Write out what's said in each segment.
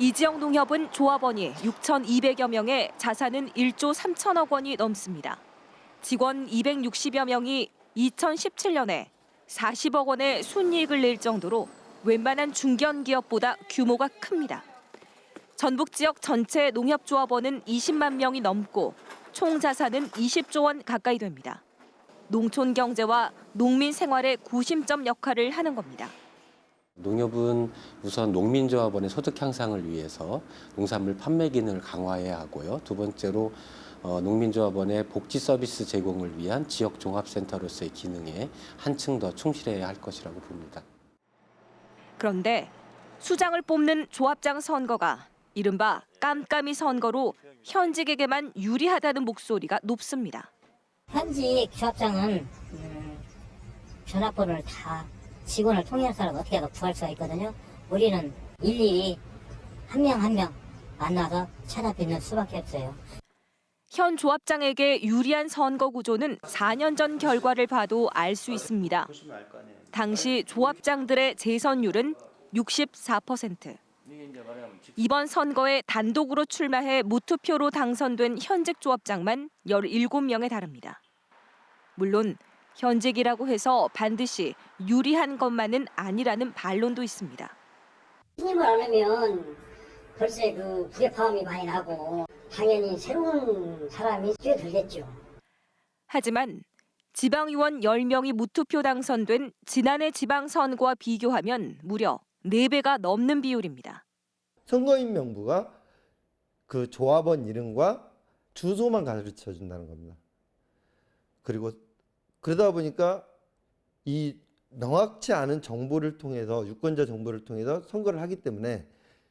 이지영 농협은 조합원이 6,200여 명에 자산은 1조 3천억 원이 넘습니다. 직원 260여 명이 2017년에 40억 원의 순이익을 낼 정도로 웬만한 중견기업보다 규모가 큽니다. 전북 지역 전체 농협조합원은 20만 명이 넘고 총 자산은 20조 원 가까이 됩니다. 농촌 경제와 농민 생활의 구심점 역할을 하는 겁니다. 농협은 우선 농민조합원의 소득 향상을 위해서 농산물 판매 기능을 강화해야 하고요. 두 번째로 농민조합원의 복지 서비스 제공을 위한 지역 종합센터로서의 기능에 한층 더 충실해야 할 것이라고 봅니다. 그런데 수장을 뽑는 조합장 선거가 이른바 깜깜이 선거로 현직에게만 유리하다는 목소리가 높습니다. 현직 조합장은 전화번호를 다 직원을 통해서라도 어떻게든 구할 수가 있거든요. 우리는 일일이 한 명 한 명 만나서 찾아뵙는 수밖에 없어요. 현 조합장에게 유리한 선거 구조는 4년 전 결과를 봐도 알 수 있습니다. 당시 조합장들의 재선율은 64%. 이번 선거에 단독으로 출마해 무투표로 당선된 현직 조합장만 17명에 달합니다. 물론 현직이라고 해서 반드시 유리한 것만은 아니라는 반론도 있습니다. 신임을 안 하면 벌써 그 부대파음이 많이 나고 당연히 새로운 사람이 뛰어들겠죠. 하지만 지방의원 10명이 무투표 당선된 지난해 지방선거와 비교하면 무려 4배가 넘는 비율입니다. 선거인 명부가 그 조합원 이름과 주소만 가르쳐 준다는 겁니다. 그리고 그러다 보니까 이 명확치 않은 정보를 통해서 유권자 정보를 통해서 선거를 하기 때문에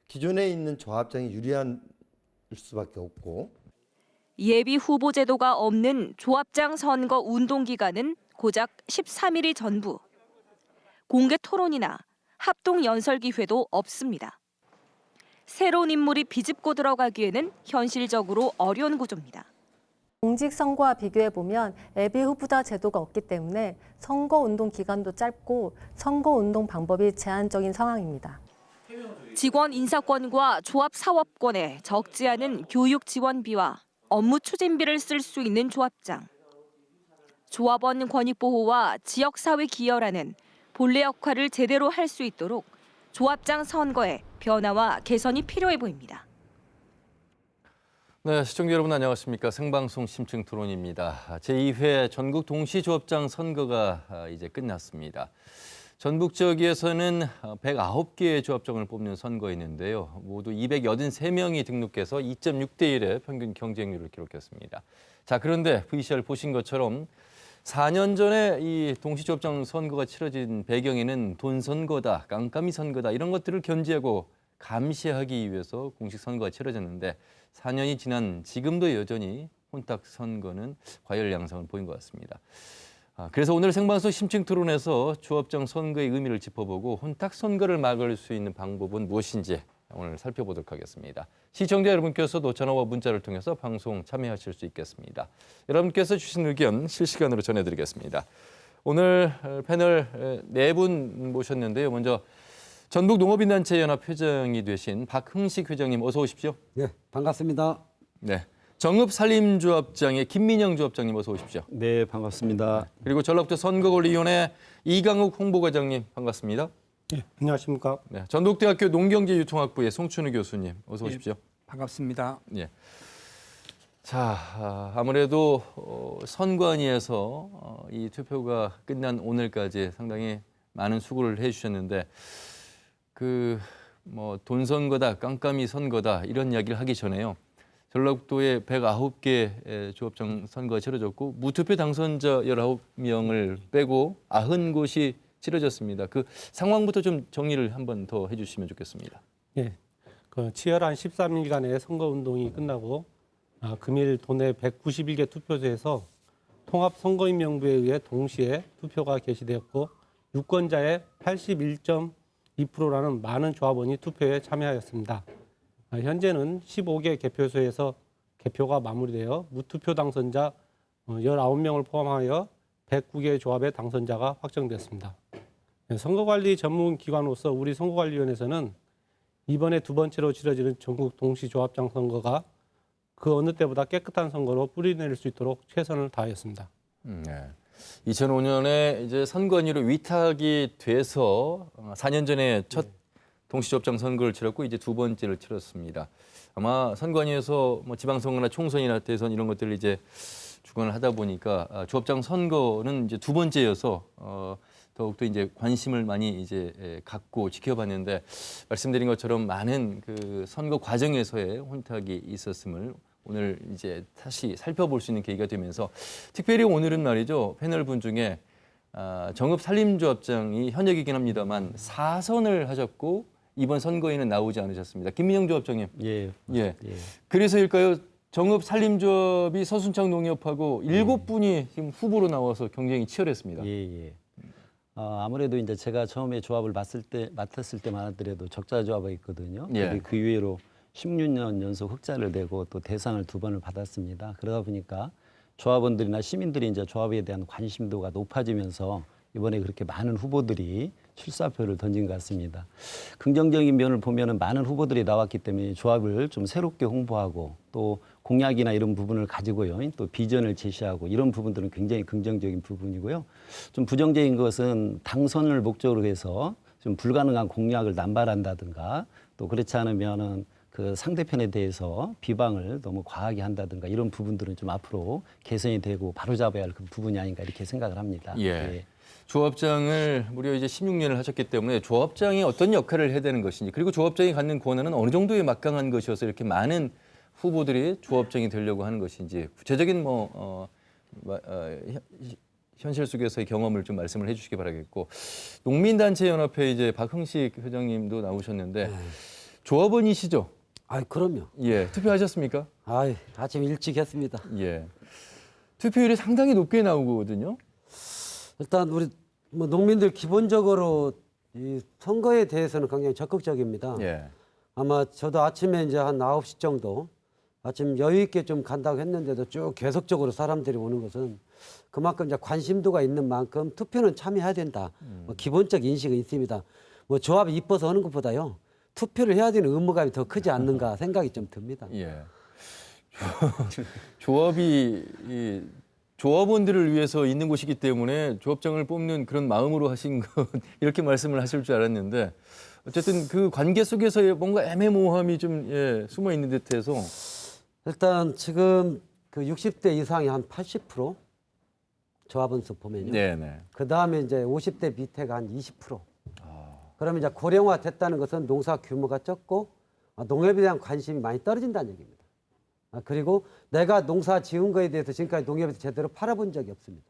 기존에 있는 조합장이 유리한 수밖에 없고 예비 후보 제도가 없는 조합장 선거 운동 기간은 고작 13일이 전부. 공개 토론이나 합동 연설 기회도 없습니다. 새로운 인물이 비집고 들어가기에는 현실적으로 어려운 구조입니다. 공직선거와 비교해보면 예비 후보자 제도가 없기 때문에 선거운동 기간도 짧고 선거운동 방법이 제한적인 상황입니다. 직원 인사권과 조합 사업권에 적지 않은 교육 지원비와 업무 추진비를 쓸 수 있는 조합장. 조합원 권익 보호와 지역사회 기여라는 본래 역할을 제대로 할 수 있도록 조합장 선거에 변화와 개선이 필요해 보입니다. 네, 시청자 여러분 안녕하십니까. 생방송 심층 토론입니다. 제2회 전국 동시조합장 선거가 이제 끝났습니다. 전북 지역에서는 109개의 조합장을 뽑는 선거였는데요. 모두 283명이 등록해서 2.6대 1의 평균 경쟁률을 기록했습니다. 자, 그런데 VCR 보신 것처럼 4년 전에 이 동시조합장 선거가 치러진 배경에는 돈 선거다, 깜깜이 선거다 이런 것들을 견제하고 감시하기 위해서 공식 선거가 치러졌는데 4년이 지난 지금도 여전히 혼탁 선거는 과열 양상을 보인 것 같습니다. 그래서 오늘 생방송 심층 토론에서 조합장 선거의 의미를 짚어보고 혼탁 선거를 막을 수 있는 방법은 무엇인지 오늘 살펴보도록 하겠습니다. 시청자 여러분께서도 전화와 문자를 통해서 방송 참여하실 수 있겠습니다. 여러분께서 주신 의견 실시간으로 전해드리겠습니다. 오늘 패널 4분 모셨는데요. 먼저 전북농업인단체연합 회장이 되신 박흥식 회장님 어서 오십시오. 네, 반갑습니다. 네, 정읍산림조합장의 김민영 조합장님 어서 오십시오. 네, 반갑습니다. 그리고 전라북도 선거관리위원회 이강욱 홍보과장님 반갑습니다. 네, 안녕하십니까. 네, 전북대학교 농경제유통학부의 송춘우 교수님 어서 오십시오. 반갑습니다. 예. 자, 아무래도 선관위에서 이 투표가 끝난 오늘까지 상당히 많은 수고를 해주셨는데 돈 선거다, 깜깜이 선거다 이런 이야기를 하기 전에요. 전라북도에 109개 조합장 선거가 치러졌고 무투표 당선자 19명을 빼고 90곳이 치러졌습니다. 그 상황부터 좀 정리를 한번 더 해주시면 좋겠습니다. 네, 그 치열한 13일간의 선거운동이 끝나고 금일 도내 191개 투표소에서 통합선거인명부에 의해 동시에 투표가 개시되었고 유권자의 81.2%라는 많은 조합원이 투표에 참여하였습니다. 현재는 15개 개표소에서 개표가 마무리되어 무투표 당선자 19명을 포함하여 109개 조합의 당선자가 확정됐습니다. 선거관리 전문기관으로서 우리 선거관리위원회에서는 이번에 두 번째로 치러지는 전국 동시조합장 선거가 그 어느 때보다 깨끗한 선거로 뿌리내릴 수 있도록 최선을 다하였습니다. 네. 2005년에 이제 선관위로 위탁이 돼서 4년 전에 첫 동시조합장 선거를 치렀고 이제 두 번째를 치렀습니다. 아마 선관위에서 뭐 지방선거나 총선이나 대선 이런 것들을 이제 주관을 하다 보니까 조합장 선거는 이제 두 번째여서 더욱더 이제 관심을 많이 이제 갖고 지켜봤는데 말씀드린 것처럼 많은 그 선거 과정에서의 혼탁이 있었음을 오늘 이제 다시 살펴볼 수 있는 계기가 되면서 특별히 오늘은 말이죠 패널 분 중에 정읍 산림조합장이 현역이긴 합니다만 4선을 하셨고 이번 선거에는 나오지 않으셨습니다. 김민영 조합장님. 예. 예. 그래서일까요? 정읍 산림조합이 서순창 농협하고 7분이 지금 후보로 나와서 경쟁이 치열했습니다. 예. 아무래도 이제 제가 처음에 조합을 맡았을 때만 하더라도 적자 조합이 있거든요. 예. 그 이후로 16년 연속 흑자를 내고 또 대상을 2번을 받았습니다. 그러다 보니까 조합원들이나 시민들이 이제 조합에 대한 관심도가 높아지면서 이번에 그렇게 많은 후보들이 출사표를 던진 것 같습니다. 긍정적인 면을 보면은 많은 후보들이 나왔기 때문에 조합을 좀 새롭게 홍보하고 또 공약이나 이런 부분을 가지고요. 또 비전을 제시하고 이런 부분들은 굉장히 긍정적인 부분이고요. 좀 부정적인 것은 당선을 목적으로 해서 좀 불가능한 공약을 남발한다든가 또 그렇지 않으면은 그 상대편에 대해서 비방을 너무 과하게 한다든가 이런 부분들은 좀 앞으로 개선이 되고 바로잡아야 할 그 부분이 아닌가 이렇게 생각을 합니다. 예. 조합장을 무려 이제 16년을 하셨기 때문에 조합장이 어떤 역할을 해야 되는 것인지 그리고 조합장이 갖는 권한은 어느 정도의 막강한 것이어서 이렇게 많은 후보들이 조합장이 되려고 하는 것인지 구체적인 현실 속에서의 경험을 좀 말씀을 해주시기 바라겠고 농민단체연합회 이제 박흥식 회장님도 나오셨는데 조합원이시죠? 그럼요. 예, 투표하셨습니까? 아침 일찍 했습니다. 예, 투표율이 상당히 높게 나오거든요. 일단 우리 농민들 기본적으로 이 선거에 대해서는 굉장히 적극적입니다. 예. 아마 저도 아침에 이제 한 9시 정도 아침 여유 있게 좀 간다고 했는데도 쭉 계속적으로 사람들이 오는 것은 그만큼 이제 관심도가 있는 만큼 투표는 참여해야 된다. 기본적 인식은 있습니다. 조합이 이뻐서 하는 것보다요. 투표를 해야 되는 의무감이 더 크지 않는가 생각이 좀 듭니다. 예. 조합이 조합원들을 위해서 있는 곳이기 때문에 조합장을 뽑는 그런 마음으로 하신 것 이렇게 말씀을 하실 줄 알았는데 어쨌든 그 관계 속에서의 뭔가 애매모호함이 좀 숨어 있는 듯해서 일단 지금 그 60대 이상이 한 80% 조합원 수 보면요. 네네. 그 다음에 이제 50대 밑에가 한 20%. 그러면 이제 고령화 됐다는 것은 농사 규모가 적고 농협에 대한 관심이 많이 떨어진다는 얘기입니다. 그리고 내가 농사 지은 거에 대해서 지금까지 농협에서 제대로 팔아본 적이 없습니다.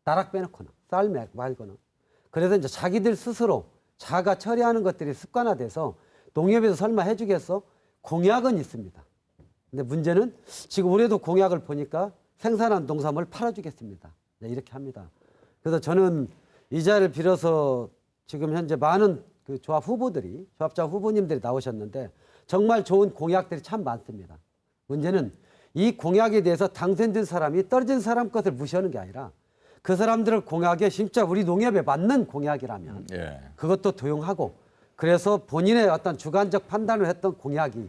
나락 빼놓거나 쌀 말거나. 그래서 이제 자기들 스스로 자가 처리하는 것들이 습관화돼서 농협에서 설마 해주겠어? 공약은 있습니다. 근데 문제는 지금 올해도 공약을 보니까 생산한 농산물 팔아주겠습니다. 이렇게 합니다. 그래서 저는 이 자리를 빌어서 지금 현재 많은 그 조합 후보들이, 조합장 후보님들이 나오셨는데 정말 좋은 공약들이 참 많습니다. 문제는 이 공약에 대해서 당선된 사람이 떨어진 사람 것을 무시하는 게 아니라 그 사람들의 공약에 진짜 우리 농협에 맞는 공약이라면 그것도 도용하고 그래서 본인의 어떤 주관적 판단을 했던 공약이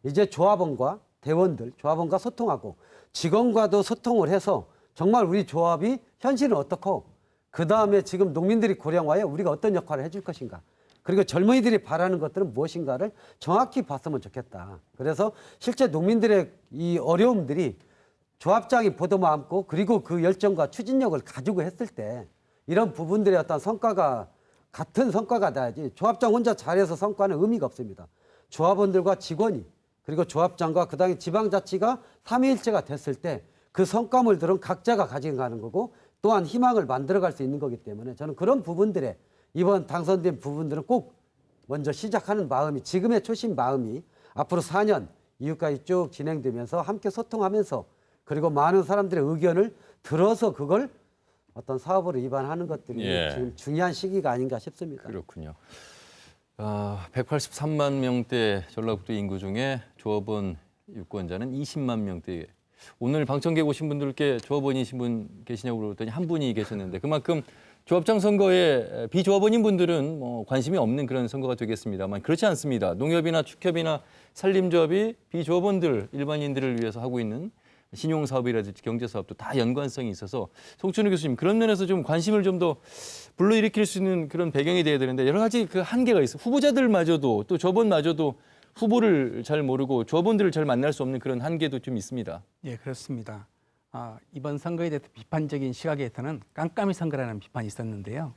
이제 조합원과 대원들, 조합원과 소통하고 직원과도 소통을 해서 정말 우리 조합이 현실은 어떻고 그 다음에 지금 농민들이 고령화에 우리가 어떤 역할을 해줄 것인가 그리고 젊은이들이 바라는 것들은 무엇인가를 정확히 봤으면 좋겠다. 그래서 실제 농민들의 이 어려움들이 조합장이 보도만 안고 그리고 그 열정과 추진력을 가지고 했을 때 이런 부분들의 어떤 성과가 같은 성과가 나야지 조합장 혼자 잘해서 성과는 의미가 없습니다. 조합원들과 직원이 그리고 조합장과 그다음에 지방자치가 삼위일체가 됐을 때 그 성과물들은 각자가 가져가는 거고 또한 희망을 만들어갈 수 있는 거기 때문에 저는 그런 부분들에 이번 당선된 부분들은 꼭 먼저 시작하는 마음이 지금의 초심 마음이 앞으로 4년 이후까지 쭉 진행되면서 함께 소통하면서 그리고 많은 사람들의 의견을 들어서 그걸 어떤 사업으로 입안하는 것들이 지금 중요한 시기가 아닌가 싶습니다. 그렇군요. 183만 명대 전라북도 인구 중에 조합원 유권자는 20만 명대. 오늘 방청객 오신 분들께 조합원이신 분 계시냐고 그랬더니 한 분이 계셨는데 그만큼 조합장 선거에 비조합원인 분들은 뭐 관심이 없는 그런 선거가 되겠습니다만 그렇지 않습니다. 농협이나 축협이나 산림조합이 비조합원들, 일반인들을 위해서 하고 있는 신용사업이라든지 경제사업도 다 연관성이 있어서 송춘우 교수님 그런 면에서 좀 관심을 좀 더 불러일으킬 수 있는 그런 배경이 돼야 되는데 여러 가지 그 한계가 있어요. 후보자들마저도 또 조합원마저도 후보를 잘 모르고 조합원들을 잘 만날 수 없는 그런 한계도 좀 있습니다. 예, 그렇습니다. 이번 선거에 대해서 비판적인 시각에서는 깜깜이 선거라는 비판이 있었는데요.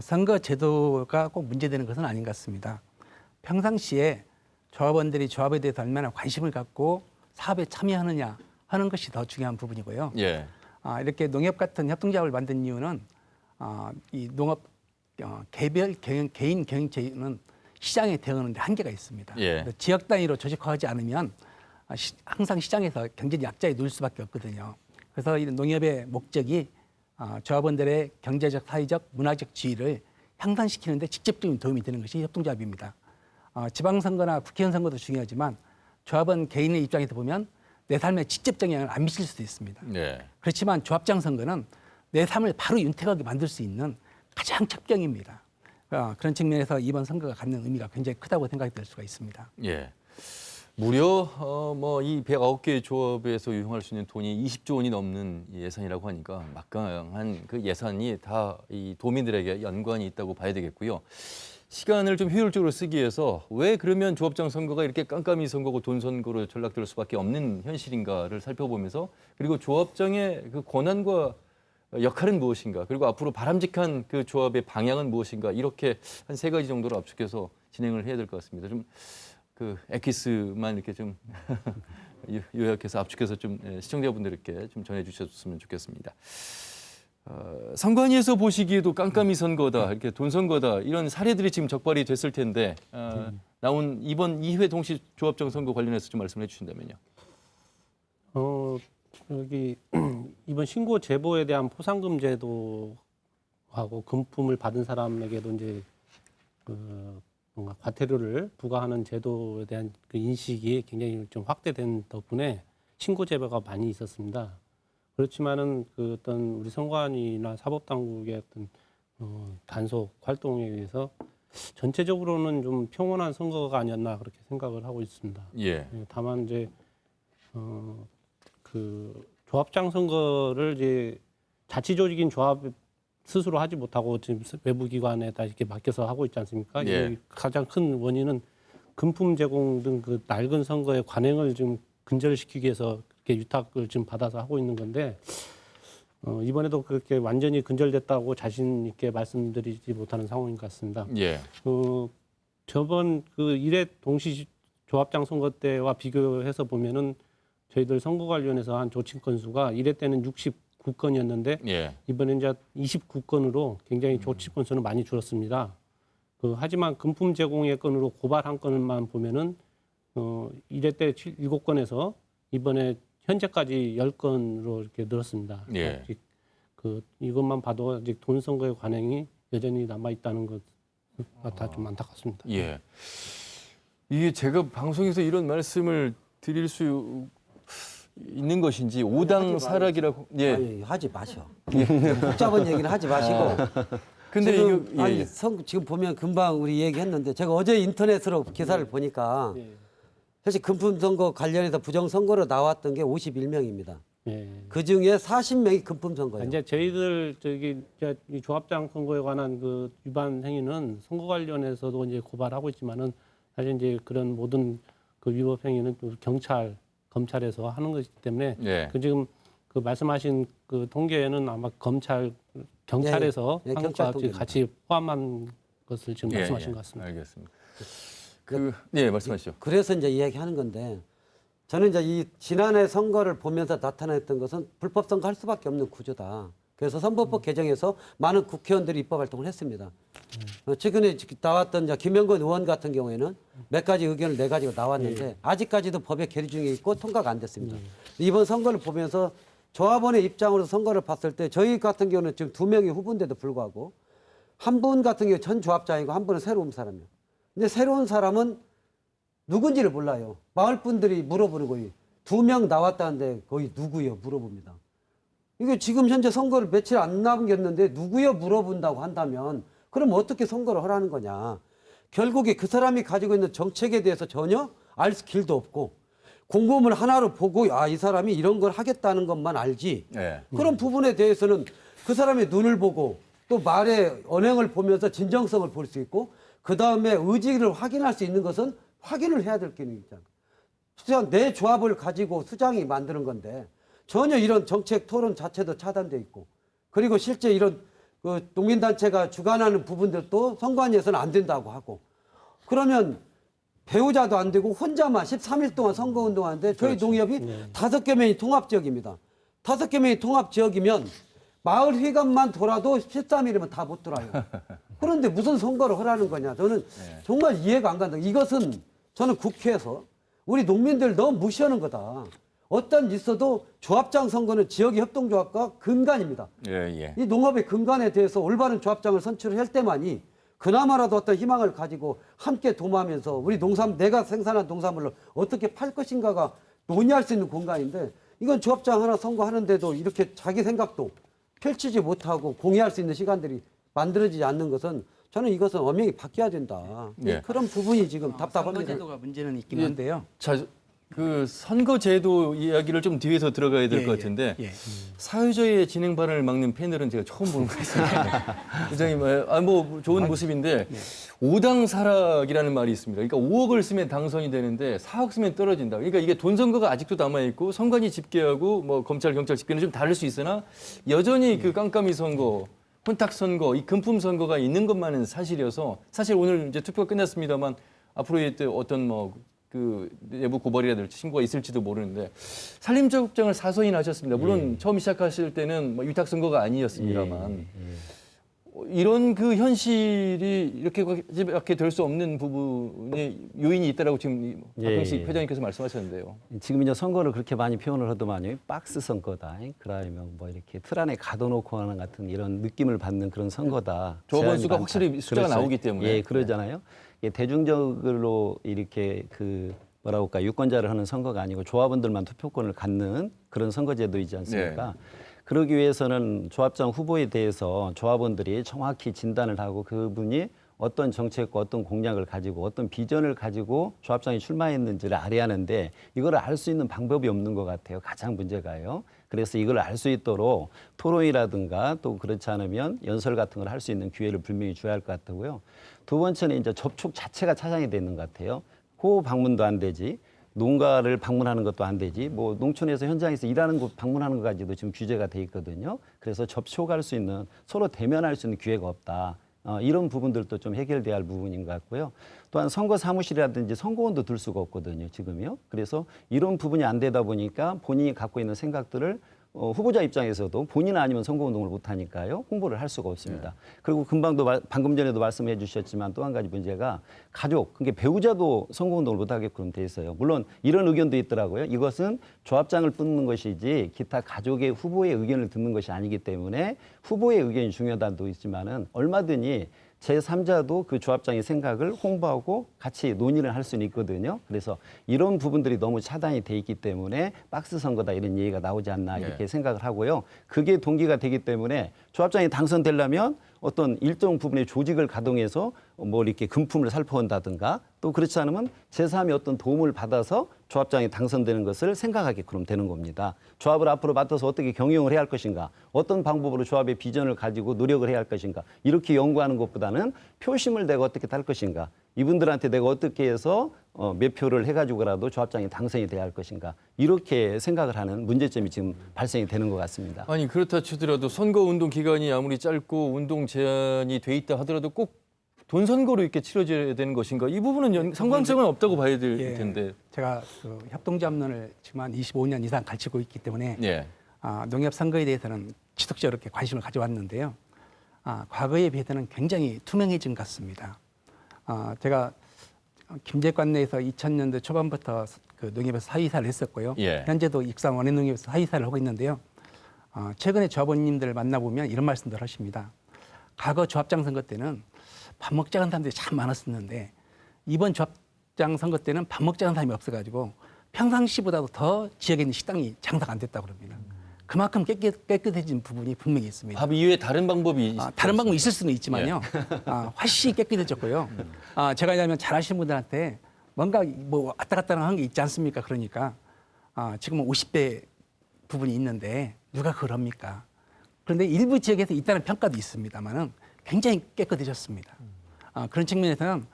선거 제도가 꼭 문제되는 것은 아닌 것 같습니다. 평상시에 조합원들이 조합에 대해서 얼마나 관심을 갖고 사업에 참여하느냐 하는 것이 더 중요한 부분이고요. 예. 이렇게 농협 같은 협동조합을 만든 이유는 이 농업 개별 개인 경영체는 시장에 대응하는 데 한계가 있습니다. 예. 지역 단위로 조직화하지 않으면 항상 시장에서 경제적 약자에 놓일 수밖에 없거든요. 그래서 이 농협의 목적이 조합원들의 경제적, 사회적, 문화적 지위를 향상시키는 데 직접적인 도움이 되는 것이 협동조합입니다. 지방선거나 국회의원 선거도 중요하지만 조합원 개인의 입장에서 보면 내 삶에 직접적 영향을 안 미칠 수도 있습니다. 네. 그렇지만 조합장 선거는 내 삶을 바로 윤택하게 만들 수 있는 가장 척병입니다. 그런 측면에서 이번 선거가 갖는 의미가 굉장히 크다고 생각이 될 수가 있습니다. 예. 무려 이 109개의 조합에서 유용할 수 있는 돈이 20조 원이 넘는 예산이라고 하니까 막강한 그 예산이 다 이 도민들에게 연관이 있다고 봐야 되겠고요. 시간을 좀 효율적으로 쓰기 위해서 왜 그러면 조합장 선거가 이렇게 깜깜이 선거고 돈 선거로 전락될 수밖에 없는 현실인가를 살펴보면서 그리고 조합장의 그 권한과 역할은 무엇인가 그리고 앞으로 바람직한 그 조합의 방향은 무엇인가 이렇게 한 3가지 정도로 압축해서 진행을 해야 될 것 같습니다. 좀 그 엑기스만 이렇게 좀 요약해서 압축해서 좀 시청자분들께 좀 전해주셨으면 좋겠습니다. 선관위에서 보시기에도 깜깜이 선거다, 이렇게 돈 선거다 이런 사례들이 지금 적발이 됐을 텐데 나온 이번 2회 동시 조합장 선거 관련해서 좀 말씀해 주신다면요. 여기 이번 신고 제보에 대한 포상금 제도하고 금품을 받은 사람에게도 이제 뭔가 과태료를 부과하는 제도에 대한 그 인식이 굉장히 좀 확대된 덕분에 신고 제보가 많이 있었습니다. 그렇지만은 그 어떤 우리 선관위나 사법당국의 어떤 단속 활동에 의해서 전체적으로는 좀 평온한 선거가 아니었나 그렇게 생각을 하고 있습니다. 예. 다만 이제 그 조합장 선거를 이제 자치조직인 조합 스스로 하지 못하고 지금 외부 기관에다 이렇게 맡겨서 하고 있지 않습니까? 예. 가장 큰 원인은 금품 제공 등 그 낡은 선거의 관행을 좀 근절시키기 위해서 그렇게 유탁을 지금 받아서 하고 있는 건데 이번에도 그렇게 완전히 근절됐다고 자신 있게 말씀드리지 못하는 상황인 것 같습니다. 예. 저번 그 1회 동시 조합장 선거 때와 비교해서 보면은 저희들 선거관리위원회에서 한 조치 건수가 1회 때는 69건이었는데 예. 이번에 이제 29건으로 굉장히 조치 건수는 많이 줄었습니다. 하지만 금품 제공의 건으로 고발 한 건만 보면은 1회 때 7건에서 이번에 현재까지 10건으로 이렇게 늘었습니다. 예. 이것만 봐도 아직 돈 선거의 관행이 여전히 남아 있다는 것가 좀 안타깝습니다. 예. 이게 제가 방송에서 이런 말씀을 드릴 수 있는 것인지 오당 사락이라고 아니, 하지 마셔. 복잡한 얘기는 하지 마시고. 근데 지금, 이거 예. 지금 보면 금방 우리 얘기했는데 제가 어제 인터넷으로 기사를 보니까 사실 금품 선거 관련해서 부정 선거로 나왔던 게 51명입니다. 그 중에 40명이 금품 선거예요. 이제 저희들 이 조합장 선거에 관한 그 위반 행위는 선거 관련해서도 이제 고발하고 있지만은 사실 이제 그런 모든 그 위법 행위는 또 검찰에서 하는 것이기 때문에 지금 그 말씀하신 그 통계에는 아마 경찰에서 한 것과 같이 포함한 것을 지금 말씀하신 것 같습니다. 알겠습니다. 말씀하시죠. 그래서 이제 이야기하는 건데 저는 이제 이 지난해 선거를 보면서 나타났던 것은 불법 선거 할 수밖에 없는 구조다. 그래서 선거법 개정에서 많은 국회의원들이 입법 활동을 했습니다. 최근에 나왔던 이제 김영건 의원 같은 경우에는 몇 가지 의견을 내가지고 나왔는데 아직까지도 법에 계류 중에 있고 통과가 안 됐습니다. 이번 선거를 보면서 조합원의 입장으로 선거를 봤을 때 저희 같은 경우는 지금 2명이 후보인데도 불구하고 한 분 같은 경우 전 조합장이고 한 분은 새로운 사람이에요. 근데 새로운 사람은 누군지를 몰라요. 마을 분들이 물어보는 거예요. 2명 나왔다는데 거기 누구예요? 물어봅니다. 이거 지금 현재 선거를 며칠 안 남겼는데 누구여 물어본다고 한다면 그럼 어떻게 선거를 하라는 거냐. 결국에 그 사람이 가지고 있는 정책에 대해서 전혀 알 길도 없고 공보물 하나로 보고 이 사람이 이런 걸 하겠다는 것만 알지. 예. 그런 부분에 대해서는 그 사람의 눈을 보고 또 말의 언행을 보면서 진정성을 볼 수 있고 그다음에 의지를 확인할 수 있는 것은 확인을 해야 될 게 있잖아요. 내 조합을 가지고 수장이 만드는 건데 전혀 이런 정책 토론 자체도 차단돼 있고 그리고 실제 이런 그 농민단체가 주관하는 부분들도 선관위에서는 안 된다고 하고 그러면 배우자도 안 되고 혼자만 13일 동안 선거운동하는데 저희 농협이 5개 명이 통합지역입니다. 5개 명이 통합지역이면 마을 회관만 돌아도 13일이면 다 못 돌아요. 그런데 무슨 선거를 하라는 거냐. 저는 정말 이해가 안 간다. 이것은 저는 국회에서 우리 농민들 너무 무시하는 거다. 어떤 있어도 조합장 선거는 지역의 협동조합과 근간입니다. 예. 이 농업의 근간에 대해서 올바른 조합장을 선출할 때만이 그나마라도 어떤 희망을 가지고 함께 도모하면서 우리 내가 생산한 농산물을 어떻게 팔 것인가가 논의할 수 있는 공간인데 이건 조합장 하나 선거하는데도 이렇게 자기 생각도 펼치지 못하고 공유할 수 있는 시간들이 만들어지지 않는 것은 저는 이것은 엄연히 바뀌어야 된다. 예. 그런 부분이 지금 답답합니다. 선거제도가 문제는 있긴 한데요. 자, 그 선거제도 이야기를 좀 뒤에서 들어가야 될 것 같은데 사회주의 진행반을 막는 패널은 제가 처음 보는 것 같습니다. 굉장히 뭐 좋은 모습인데 5당 사락이라는 말이 있습니다. 그러니까 5억을 쓰면 당선이 되는데 4억 쓰면 떨어진다. 그러니까 이게 돈 선거가 아직도 남아 있고 선관위 집계하고 뭐 검찰 경찰 집계는 좀 다를 수 있으나 여전히 그 깜깜이 선거, 혼탁 선거, 이 금품 선거가 있는 것만은 사실이어서 사실 오늘 이제 투표가 끝났습니다만 앞으로의 어떤 그 내부 고발이라든지 신고가 있을지도 모르는데 산림조합장을 4선이나 하셨습니다. 물론 처음 시작하실 때는 위탁 선거가 아니었습니다만 이런 그 현실이 이렇게 될 수 없는 부분이 요인이 있다라고 지금 박형식 회장님께서 말씀하셨는데요. 지금 이제 선거를 그렇게 많이 표현을 하더만요. 박스 선거다. 그러면 뭐 이렇게 틀 안에 가둬놓고 하는 같은 이런 느낌을 받는 그런 선거다. 조합원 수가 확실히 숫자가 그렇죠. 나오기 때문에. 그러잖아요. 대중적으로 이렇게 뭐라고 할까 유권자를 하는 선거가 아니고 조합원들만 투표권을 갖는 그런 선거제도이지 않습니까? 그러기 위해서는 조합장 후보에 대해서 조합원들이 정확히 진단을 하고 그분이 어떤 정책과 어떤 공약을 가지고 어떤 비전을 가지고 조합장이 출마했는지를 알아야 하는데 이걸 알 수 있는 방법이 없는 것 같아요. 가장 문제가요. 그래서 이걸 알 수 있도록 토론이라든가 또 그렇지 않으면 연설 같은 걸 할 수 있는 기회를 분명히 줘야 할 것 같고요. 두 번째는 이제 접촉 자체가 차단이 되는 것 같아요. 호 방문도 안 되지. 농가를 방문하는 것도 안 되지. 뭐 농촌에서 현장에서 일하는 곳 방문하는 것까지도 지금 규제가 돼 있거든요. 그래서 접촉할 수 있는 서로 대면할 수 있는 기회가 없다. 이런 부분들도 좀 해결돼야 할 부분인 것 같고요. 또한 선거 사무실이라든지 선거원도 둘 수가 없거든요. 지금요. 그래서 이런 부분이 안 되다 보니까 본인이 갖고 있는 생각들을 후보자 입장에서도 본인 아니면 선거운동을 못하니까요. 홍보를 할 수가 없습니다. 그리고 방금 전에도 말씀해 주셨지만 또 한 가지 문제가 가족, 그러니까 배우자도 선거운동을 못하게끔 돼 있어요. 물론 이런 의견도 있더라고요. 이것은 조합장을 뽑는 것이지 기타 가족의 후보의 의견을 듣는 것이 아니기 때문에 후보의 의견이 중요하다도 있지만은 얼마든지 제3자도 그 조합장의 생각을 홍보하고 같이 논의를 할 수는 있거든요. 그래서 이런 부분들이 너무 차단이 돼 있기 때문에 박스 선거다 이런 얘기가 나오지 않나 이렇게 생각을 하고요. 그게 동기가 되기 때문에 조합장이 당선되려면 어떤 일정 부분의 조직을 가동해서 뭐 이렇게 금품을 살포한다든가 또 그렇지 않으면 제3의 어떤 도움을 받아서 조합장이 당선되는 것을 생각하게끔 되는 겁니다. 조합을 앞으로 맡아서 어떻게 경영을 해야 할 것인가, 어떤 방법으로 조합의 비전을 가지고 노력을 해야 할 것인가 이렇게 연구하는 것보다는 표심을 내가 어떻게 달 것인가, 이분들한테 내가 어떻게 해서 몇 표를 해가지고라도 조합장이 당선이 돼야 할 것인가 이렇게 생각을 하는 문제점이 지금 발생이 되는 것 같습니다. 아니 그렇다 치더라도 선거운동 기간이 아무리 짧고 운동 제한이 돼 있다 하더라도 꼭 돈 선거로 이렇게 치러져야 되는 것인가? 이 부분은 상관성은 없다고 봐야 될 텐데. 제가 그 협동조합론을 지금 한 25년 이상 가르치고 있기 때문에 농협 선거에 대해서는 지속적으로 이렇게 관심을 가져왔는데요. 과거에 비해서는 굉장히 투명해진 것 같습니다. 제가 김제관 내에서 2000년대 초반부터 그 농협에서 사회이사를 했었고요. 현재도 익산 원해농협에서 사회이사를 하고 있는데요. 최근에 조합원님들을 만나보면 이런 말씀들 하십니다. 과거 조합장 선거 때는 밥 먹자는 사람들이 참 많았었는데 이번 조합장 선거 때는 밥 먹자는 사람이 없어가지고 평상시보다도 더 지역에 있는 식당이 장사가 안 됐다고 그럽니다. 그만큼 깨끗해진 부분이 분명히 있습니다. 밥 이외에 다른 방법이 다른 방법이 있을 수는 있지만요. 훨씬 깨끗해졌고요. 제가 왜냐하면 잘 아시는 분들한테 뭔가 뭐 왔다 갔다 한 게 있지 않습니까? 그러니까 지금은 50대 부분이 있는데 누가 그걸 합니까? 그런데 일부 지역에서 있다는 평가도 있습니다만은 굉장히 깨끗해졌습니다. 그런 측면에서는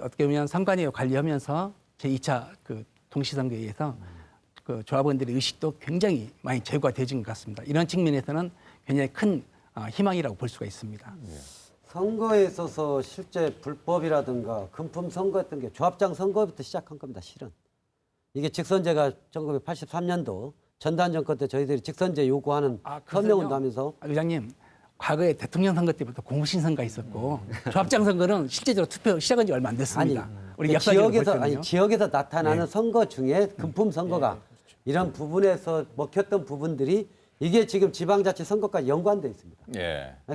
어떻게 보면 선관위 관리하면서 제2차 그 동시선거에 의해서 그 조합원들의 의식도 굉장히 많이 제고되어진 것 같습니다. 이런 측면에서는 굉장히 큰 희망이라고 볼 수가 있습니다. 선거에 있어서 실제 불법이라든가 금품 선거였던 게 조합장 선거부터 시작한 겁니다. 실은. 이게 직선제가 1983년도 전단 정권 때 저희들이 직선제 요구하는 서명운동 하면서 의장님, 과거에 대통령 선거 때부터 공신 선거가 있었고 조합장 선거는 실제적으로 투표 시작한 지 얼마 안 됐습니다. 우리 역사적으로 지역에서 나타나는 선거 중에 금품 선거가 이런 부분에서 먹혔던 부분들이 이게 지금 지방자치 선거까지 연관돼 있습니다.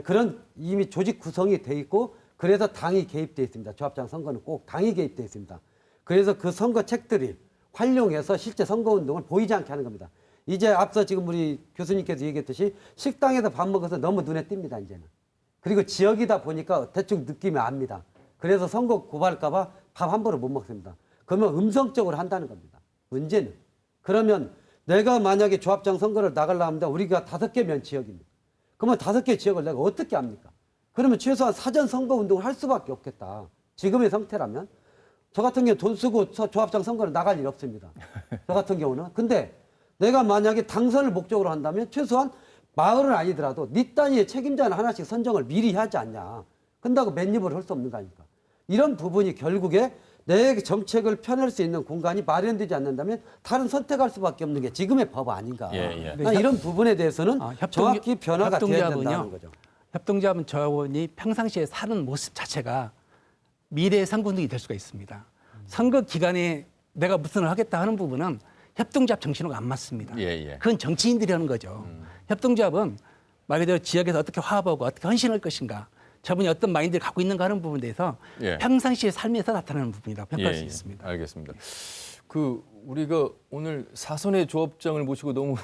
그런 이미 조직 구성이 돼 있고 그래서 당이 개입돼 있습니다. 조합장 선거는 꼭 당이 개입돼 있습니다. 그래서 그 선거 책들이 활용해서 실제 선거운동을 보이지 않게 하는 겁니다. 이제 앞서 지금 우리 교수님께서 얘기했듯이 식당에서 밥 먹어서 너무 눈에 띕니다. 이제는. 그리고 지역이다 보니까 대충 느낌이 압니다. 그래서 선거 고발할까 봐 밥 한 번을 못 먹습니다. 그러면 음성적으로 한다는 겁니다. 문제는. 그러면 내가 만약에 조합장 선거를 나가려고 합니다. 우리가 5개면 지역입니다. 그러면 5개 지역을 내가 어떻게 합니까? 그러면 최소한 사전 선거 운동을 할 수밖에 없겠다. 지금의 상태라면. 저 같은 경우 돈 쓰고 조합장 선거를 나갈 일 없습니다. 저 같은 경우는. 근데 내가 만약에 당선을 목적으로 한다면 최소한 마을은 아니더라도 네 단위의 책임자는 하나씩 선정을 미리 하지 않냐. 근다고 맨입을 할 수 없는 거 아닙니까? 이런 부분이 결국에 내 정책을 펴낼 수 있는 공간이 마련되지 않는다면 다른 선택할 수밖에 없는 게 지금의 법 아닌가. 이런 부분에 대해서는 정확히 변화가 되어야 된다는 거죠. 협동조합은 조합원이 평상시에 사는 모습 자체가 미래의 선거운동이 될 수가 있습니다. 선거 기간에 내가 무슨 을 하겠다 하는 부분은 협동조합 정신하고 안 맞습니다. 그건 정치인들이 하는 거죠. 협동조합은 말 그대로 지역에서 어떻게 화합하고 어떻게 헌신할 것인가, 저분이 어떤 마인드를 갖고 있는가 하는 부분에 대해서 평상시의 삶에서 나타나는 부분이라고 평가할 수 있습니다. 알겠습니다. 우리가 오늘 사선의 조합장을 모시고 너무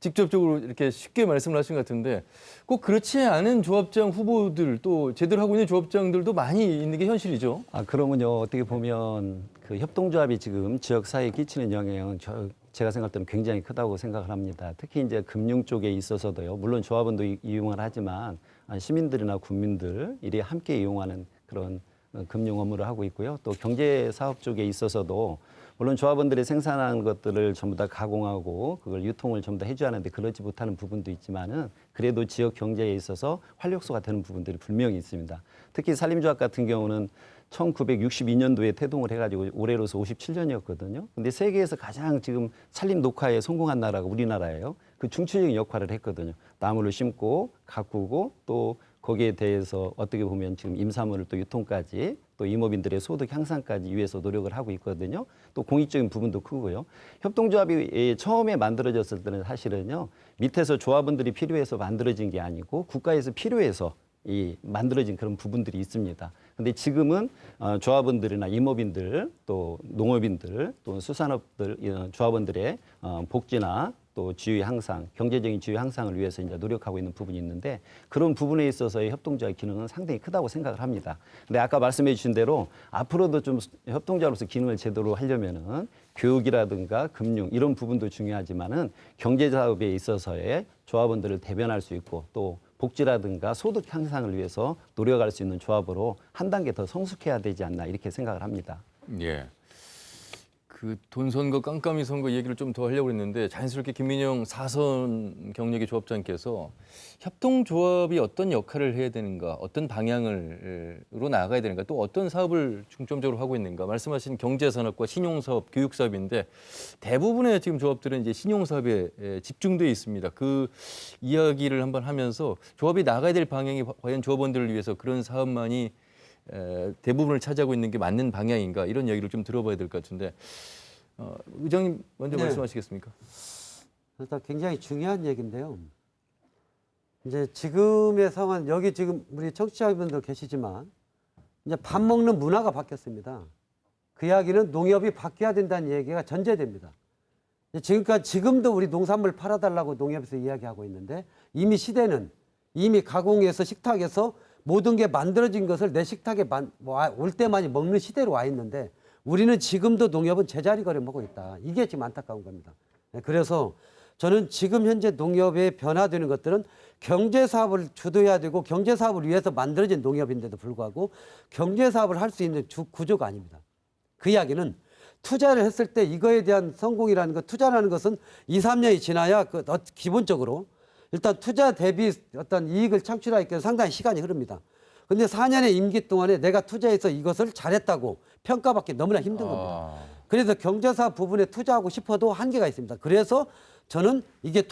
직접적으로 이렇게 쉽게 말씀을 하신 것 같은데 꼭 그렇지 않은 조합장 후보들 또 제대로 하고 있는 조합장들도 많이 있는 게 현실이죠. 그러면요, 어떻게 보면 그 협동조합이 지금 지역 사회에 끼치는 영향은 제가 생각할 때는 굉장히 크다고 생각을 합니다. 특히 이제 금융 쪽에 있어서도요. 물론 조합원도 이용을 하지만 시민들이나 국민들 이리 함께 이용하는 그런 금융 업무를 하고 있고요. 또 경제 사업 쪽에 있어서도 물론 조합원들이 생산한 것들을 전부 다 가공하고 그걸 유통을 전부 다 해줘야 하는데 그러지 못하는 부분도 있지만은 그래도 지역 경제에 있어서 활력소가 되는 부분들이 분명히 있습니다. 특히 산림조합 같은 경우는 1962년도에 태동을 해가지고 올해로서 57년이었거든요. 근데 세계에서 가장 지금 산림 녹화에 성공한 나라가 우리나라예요. 그 중추적인 역할을 했거든요. 나무를 심고 가꾸고 또 거기에 대해서 어떻게 보면 지금 임산물을 또 유통까지 또 임업인들의 소득 향상까지 위해서 노력을 하고 있거든요. 또 공익적인 부분도 크고요. 협동조합이 처음에 만들어졌을 때는 사실은요. 밑에서 조합원들이 필요해서 만들어진 게 아니고 국가에서 필요해서 만들어진 그런 부분들이 있습니다. 근데 지금은 조합원들이나 임업인들 또 농업인들 또 수산업들 조합원들의 복지나 또 지위 향상, 경제적인 지위 향상을 위해서 이제 노력하고 있는 부분이 있는데 그런 부분에 있어서의 협동조합의 기능은 상당히 크다고 생각을 합니다. 근데 아까 말씀해 주신 대로 앞으로도 좀 협동조합으로서 기능을 제대로 하려면은 교육이라든가 금융 이런 부분도 중요하지만은 경제 사업에 있어서의 조합원들을 대변할 수 있고 또 복지라든가 소득 향상을 위해서 노력할 수 있는 조합으로 한 단계 더 성숙해야 되지 않나 이렇게 생각을 합니다. 그 돈 선거, 깜깜이 선거 얘기를 좀 더 하려고 했는데 자연스럽게 김민영 사선 경력의 조합장께서 협동조합이 어떤 역할을 해야 되는가, 어떤 방향으로 나아가야 되는가, 또 어떤 사업을 중점적으로 하고 있는가 말씀하신 경제산업과 신용사업, 교육사업인데 대부분의 지금 조합들은 이제 신용사업에 집중돼 있습니다. 그 이야기를 한번 하면서 조합이 나가야 될 방향이 과연 조합원들을 위해서 그런 사업만이 대부분을 차지하고 있는 게 맞는 방향인가 이런 이야기를 좀 들어봐야 될 것 같은데 의장님 먼저 말씀하시겠습니까? 일단 굉장히 중요한 얘기인데요. 이제 지금의 상황 여기 지금 우리 청취자분들 계시지만 이제 밥 먹는 문화가 바뀌었습니다. 그 이야기는 농협이 바뀌어야 된다는 얘기가 전제됩니다. 지금도 우리 농산물 팔아달라고 농협에서 이야기하고 있는데 이미 시대는 이미 가공해서 식탁에서 모든 게 만들어진 것을 내 식탁에 올 때만이 먹는 시대로 와 있는데 우리는 지금도 농협은 제자리 걸음하고 있다. 이게 지금 안타까운 겁니다. 그래서 저는 지금 현재 농협에 변화되는 것들은 경제사업을 주도해야 되고 경제사업을 위해서 만들어진 농협인데도 불구하고 경제사업을 할 수 있는 구조가 아닙니다. 그 이야기는 투자를 했을 때 이거에 대한 성공이라는 것, 투자라는 것은 2, 3년이 지나야 기본적으로 일단 투자 대비 어떤 이익을 창출하기 위해 상당히 시간이 흐릅니다. 근데 4년의 임기 동안에 내가 투자해서 이것을 잘했다고 평가받기 너무나 힘든 겁니다. 그래서 경제사업 부분에 투자하고 싶어도 한계가 있습니다. 그래서 저는 이게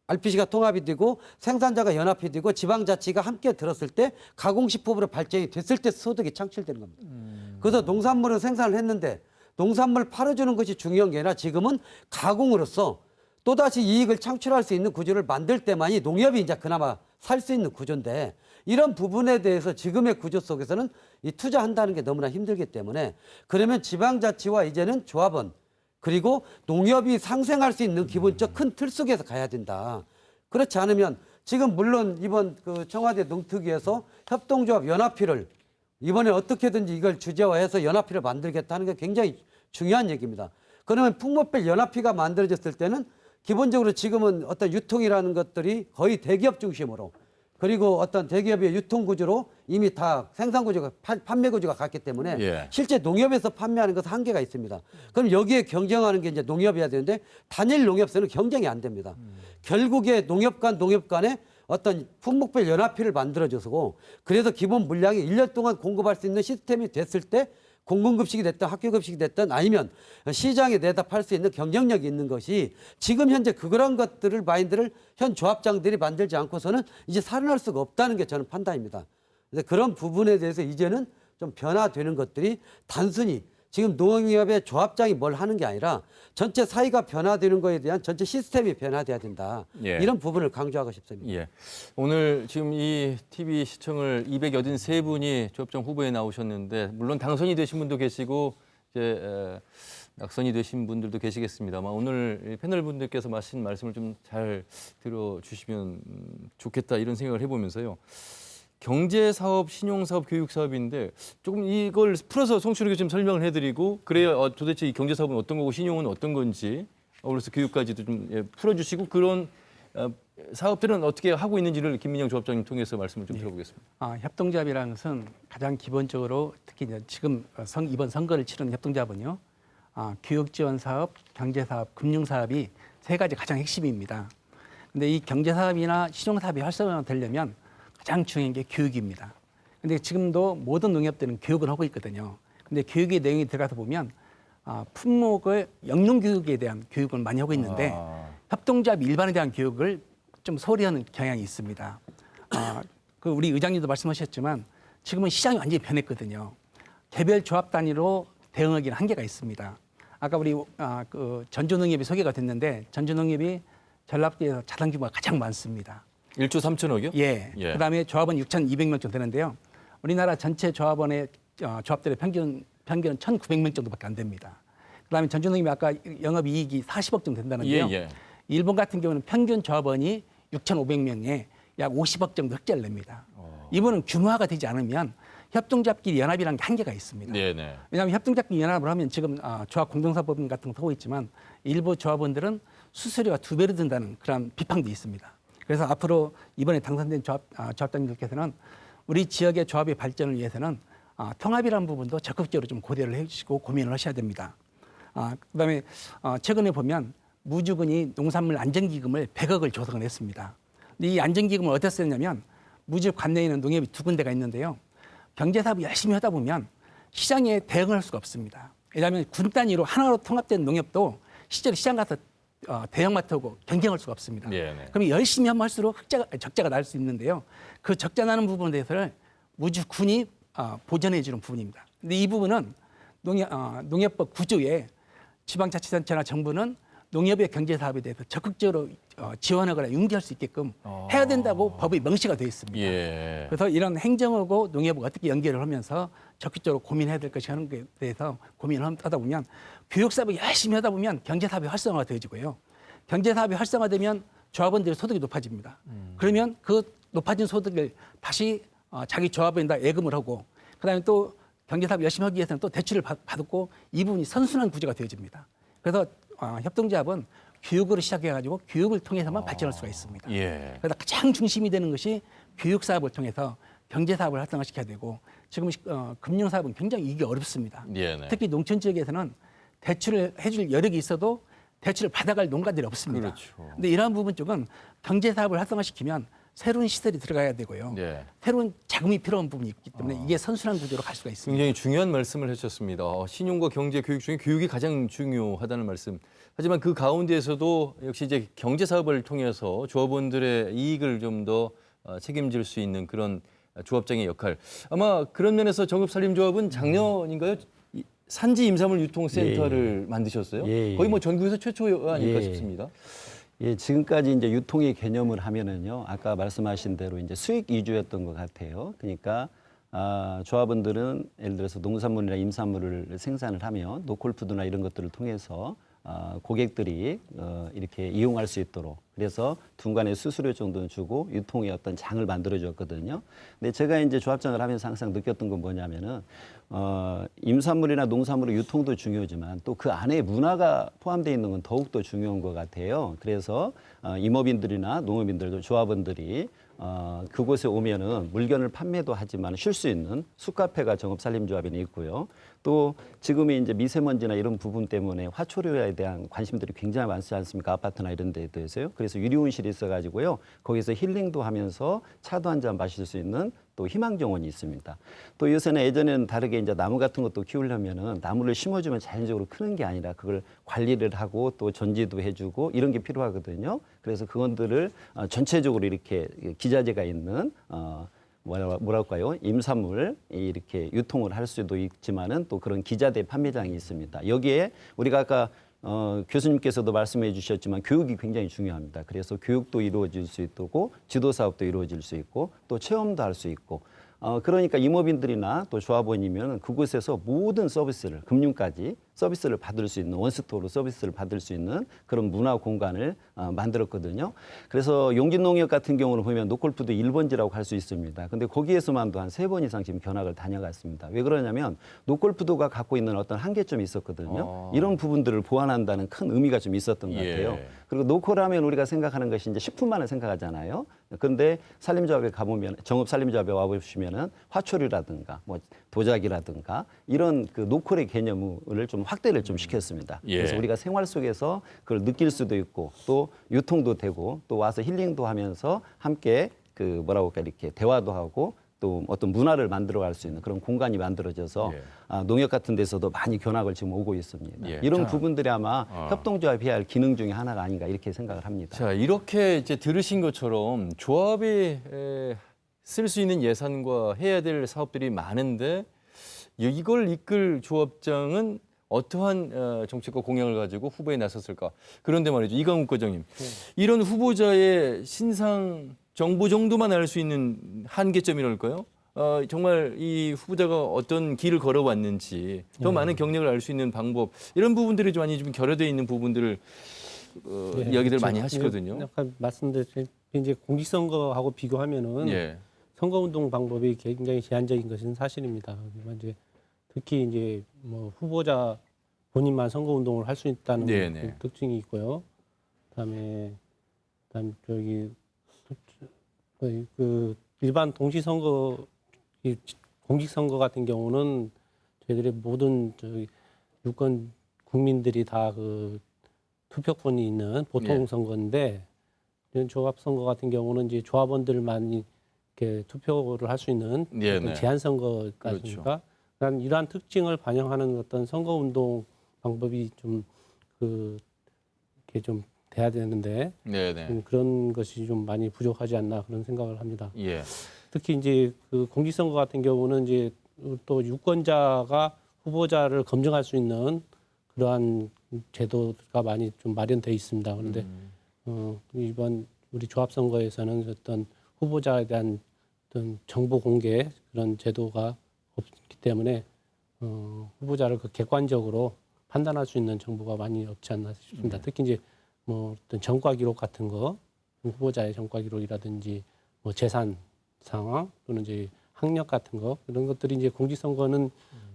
RPC가 통합이 되고 생산자가 연합이 되고 지방자치가 함께 들었을 때 가공식품으로 발전이 됐을 때 소득이 창출되는 겁니다. 그래서 농산물을 생산을 했는데 농산물 팔아주는 것이 중요한 게 아니라 지금은 가공으로서 또다시 이익을 창출할 수 있는 구조를 만들 때만이 농협이 이제 그나마 살 수 있는 구조인데 이런 부분에 대해서 지금의 구조 속에서는 이 투자한다는 게 너무나 힘들기 때문에 그러면 지방자치와 이제는 조합원 그리고 농협이 상생할 수 있는 기본적 큰 틀 속에서 가야 된다. 그렇지 않으면 지금 물론 이번 그 청와대 농특위에서 협동조합 연합회를 이번에 어떻게든지 이걸 주제화해서 연합회를 만들겠다는 게 굉장히 중요한 얘기입니다. 그러면 풍목별 연합회가 만들어졌을 때는 기본적으로 지금은 어떤 유통이라는 것들이 거의 대기업 중심으로 그리고 어떤 대기업의 유통 구조로 이미 다 생산 구조가 판매 구조가 갔기 때문에 실제 농협에서 판매하는 것은 한계가 있습니다. 그럼 여기에 경쟁하는 게 이제 농협이어야 되는데 단일 농협에서는 경쟁이 안 됩니다. 결국에 농협 간에 어떤 품목별 연합회를 만들어줘서 그래서 기본 물량이 1년 동안 공급할 수 있는 시스템이 됐을 때 공공급식이 됐든 학교급식이 됐든 아니면 시장에 내다 팔 수 있는 경쟁력이 있는 것이 지금 현재 그런 것들을 마인드를 현 조합장들이 만들지 않고서는 이제 살아날 수가 없다는 게 저는 판단입니다. 그래서 그런 부분에 대해서 이제는 좀 변화되는 것들이 단순히 지금 농협의 조합장이 뭘 하는 게 아니라 전체 사회가 변화되는 거에 대한 전체 시스템이 변화돼야 된다. 이런 부분을 강조하고 싶습니다. 오늘 지금 이 TV 시청을 283분이 조합장 후보에 나오셨는데 물론 당선이 되신 분도 계시고 이제 낙선이 되신 분들도 계시겠습니다만 오늘 패널 분들께서 하신 말씀을 좀 잘 들어주시면 좋겠다 이런 생각을 해보면서요. 경제사업, 신용사업, 교육사업인데 조금 이걸 풀어서 송출에게 좀 설명을 해드리고 그래야 도대체 이 경제사업은 어떤 거고 신용은 어떤 건지 그래서 교육까지도 좀 풀어주시고 그런 사업들은 어떻게 하고 있는지를 김민영 조합장님 통해서 말씀을 좀 들어보겠습니다. 협동조합이라는 것은 가장 기본적으로 특히 이제 지금 이번 선거를 치르는 협동조합은요. 교육지원사업, 경제사업, 금융사업이 세 가지 가장 핵심입니다. 근데 이 경제사업이나 신용사업이 활성화되려면 가장 중요한 게 교육입니다. 근데 지금도 모든 농협들은 교육을 하고 있거든요. 근데 교육의 내용이 들어가서 보면 품목을 영농교육에 대한 교육을 많이 하고 있는데 협동조합 일반에 대한 교육을 좀 소홀히 하는 경향이 있습니다. 그 우리 의장님도 말씀하셨지만 지금은 시장이 완전히 변했거든요. 개별 조합 단위로 대응하기는 한계가 있습니다. 아까 우리 그 전주농협이 소개가 됐는데 전주농협이 전라도에서 자산 규모가 가장 많습니다. 1조 3천억이요? 예. 그다음에 조합원 6,200명 정도 되는데요. 우리나라 전체 조합원의 조합들의 평균은 1,900명 정도밖에 안 됩니다. 그다음에 전주농협이 아까 영업이익이 40억 정도 된다는데요. 일본 같은 경우는 평균 조합원이 6,500명에 약 50억 정도 흑자를 냅니다. 이번은 규모화가 되지 않으면 협동조합끼리 연합이라는 게 한계가 있습니다. 왜냐하면 협동조합끼리 연합을 하면 지금 조합 공동사법인 같은 거 하고 있지만 일부 조합원들은 수수료가 2배로 든다는 그런 비판도 있습니다. 그래서 앞으로 이번에 당선된 조합장님들께서는 우리 지역의 조합의 발전을 위해서는 통합이라는 부분도 적극적으로 좀 고려를 해주시고 고민을 하셔야 됩니다. 그다음에 최근에 보면 무주군이 농산물 안전기금을 100억을 조성을 했습니다. 근데 이 안전기금을 어디서 쓰냐면 무주 관내에는 농협이 2군데가 있는데요. 경제사업을 열심히 하다 보면 시장에 대응할 수가 없습니다. 왜냐하면 군 단위로 하나로 통합된 농협도 실제로 시장 가서 대형마트하고 경쟁할 수가 없습니다. 그럼 열심히 하면 할수록 적자가 날 수 있는데요. 그 적자 나는 부분에 대해서는 무주군이 보전해 주는 부분입니다. 근데 이 부분은 농협법 9조에 지방자치단체나 정부는 농협의 경제 사업에 대해서 적극적으로 지원하거나 융기할 수 있게끔 해야 된다고 법이 명시가 되어 있습니다. 예. 그래서 이런 행정하고 농협을 어떻게 연결을 하면서 적극적으로 고민해야 될 것이 하는 것에 대해서 고민을 하다 보면 교육사업을 열심히 하다 보면 경제사업이 활성화가 되어지고요. 경제사업이 활성화되면 조합원들의 소득이 높아집니다. 그러면 그 높아진 소득을 다시 자기 조합원에다 예금을 하고 그다음에 또 경제사업 열심히 하기 위해서는 또 대출을 받고 이 부분이 선순환 구조가 되어집니다. 그래서 협동조합은 교육으로 시작해가지고 교육을 통해서만 발전할 수가 있습니다. 예. 그래서 가장 중심이 되는 것이 교육 사업을 통해서 경제 사업을 활성화시켜야 되고 지금 금융 사업은 굉장히 이게 어렵습니다. 네네. 특히 농촌 지역에서는 대출을 해줄 여력이 있어도 대출을 받아갈 농가들이 없습니다. 그렇죠. 근데 이러한 부분 쪽은 경제 사업을 활성화시키면 새로운 시설이 들어가야 되고요. 네. 새로운 자금이 필요한 부분이 있기 때문에 이게 선순환 구조로 갈 수가 있습니다. 굉장히 중요한 말씀을 해주셨습니다. 신용과 경제 교육 중에 교육이 가장 중요하다는 말씀. 하지만 그 가운데에서도 역시 이제 경제 사업을 통해서 조합원들의 이익을 좀 더 책임질 수 있는 그런 조합장의 역할. 아마 그런 면에서 정읍산림조합은 작년인가요? 산지 임산물 유통센터를 만드셨어요? 예, 예. 거의 뭐 전국에서 최초 아닐까 예. 싶습니다. 예, 지금까지 이제 유통의 개념을 하면은요, 아까 말씀하신 대로 이제 수익 위주였던 것 같아요. 그러니까 조합원들은 예를 들어서 농산물이나 임산물을 생산을 하면 노콜푸드나 이런 것들을 통해서 고객들이 이렇게 이용할 수 있도록 그래서 중간에 수수료 정도는 주고 유통의 어떤 장을 만들어 줬거든요. 근데 제가 이제 조합장을 하면서 항상 느꼈던 건 뭐냐면은 임산물이나 농산물의 유통도 중요하지만 또 그 안에 문화가 포함되어 있는 건 더욱더 중요한 것 같아요. 그래서 임업인들이나 농업인들도 조합원들이 그곳에 오면은 물건을 판매도 하지만 쉴 수 있는 숲카페가 정읍산림조합에는 있고요. 또 지금의 이제 미세먼지나 이런 부분 때문에 화초류에 대한 관심들이 굉장히 많지 않습니까? 아파트나 이런 데에 대해서요. 그래서 유리온실이 있어가지고요. 거기서 힐링도 하면서 차도 한 잔 마실 수 있는 또 희망정원이 있습니다. 또 요새는 예전에는 다르게 이제 나무 같은 것도 키우려면은 나무를 심어주면 자연적으로 크는 게 아니라 그걸 관리를 하고 또 전지도 해주고 이런 게 필요하거든요. 그래서 그것들을 전체적으로 이렇게 기자재가 있는 뭐랄까요? 임산물 이렇게 유통을 할 수도 있지만은 또 그런 기자재 판매장이 있습니다. 여기에 우리가 아까 교수님께서도 말씀해 주셨지만 교육이 굉장히 중요합니다. 그래서 교육도 이루어질 수 있고 지도 사업도 이루어질 수 있고 또 체험도 할 수 있고 그러니까 임업인들이나 또 조합원이면 그곳에서 모든 서비스를 금융까지 서비스를 받을 수 있는 원스톱으로 서비스를 받을 수 있는 그런 문화 공간을 만들었거든요. 그래서 용진농협 같은 경우는 보면 노콜푸드 1번지라고 할 수 있습니다. 근데 거기에서만도 한 3번 이상 지금 견학을 다녀갔습니다. 왜 그러냐면 노콜푸드가 갖고 있는 어떤 한계점이 있었거든요. 이런 부분들을 보완한다는 큰 의미가 좀 있었던 것 같아요. 그리고 노콜하면 우리가 생각하는 것이 이제 식품만을 생각하잖아요. 그런데 산림조합에 가보면 정읍산림조합에 와보시면은 화초류라든가 뭐 도자기라든가 이런 그 노콜의 개념을 좀 확대를 좀 시켰습니다. 그래서 우리가 생활 속에서 그걸 느낄 수도 있고 또 유통도 되고 또 와서 힐링도 하면서 함께 그 뭐라고 할까 이렇게 대화도 하고 또 어떤 문화를 만들어갈 수 있는 그런 공간이 만들어져서 농협 같은 데서도 많이 견학을 지금 오고 있습니다. 이런 부분들이 아마 협동조합이 해야 할 기능 중에 하나가 아닌가 이렇게 생각을 합니다. 자, 이렇게 이제 들으신 것처럼 조합이 쓸 수 있는 예산과 해야 될 사업들이 많은데 이걸 이끌 조합장은 어떠한 정책과 공약을 가지고 후보에 나섰을까? 그런데 말이죠. 이강욱 과장님, 이런 후보자의 신상 정보 정도만 알 수 있는 한계점이랄까요? 정말 이 후보자가 어떤 길을 걸어왔는지 더 많은 경력을 알 수 있는 방법 이런 부분들이 좀 많이 좀 결여되어 있는 부분들을 이야기들 많이 하시거든요. 약간 말씀드린 이제 공직선거하고 비교하면은 선거운동 방법이 굉장히 제한적인 것은 사실입니다. 이제 특히 이제 뭐 후보자 본인만 선거운동을 할 수 있다는 그 특징이 있고요. 그다음 저기 그 일반 동시선거 공직선거 같은 경우는 저희들의 모든 저기 유권 국민들이 다 그 투표권이 있는 보통 선거인데 이런 조합 선거 같은 경우는 이제 조합원들만 이렇게 투표를 할 수 있는 제한 선거가 아닙니까? 그러니까 이러한 특징을 반영하는 어떤 선거운동 방법이 좀 이렇게 좀 돼야 되는데 그런 것이 좀 많이 부족하지 않나 그런 생각을 합니다. 특히 이제 그 공직선거 같은 경우는 이제 또 유권자가 후보자를 검증할 수 있는 그러한 제도가 많이 좀 마련돼 있습니다. 그런데 이번 우리 조합선거에서는 어떤 후보자에 대한 어떤 정보 공개 그런 제도가 없기 때문에 후보자를 그 객관적으로 판단할 수 있는 정보가 많이 없지 않나 싶습니다. 특히 이제 뭐 어떤 전과 기록 같은 거, 후보자의 전과 기록이라든지 뭐 재산 상황 또는 이제 학력 같은 거 이런 것들이 이제 공직선거는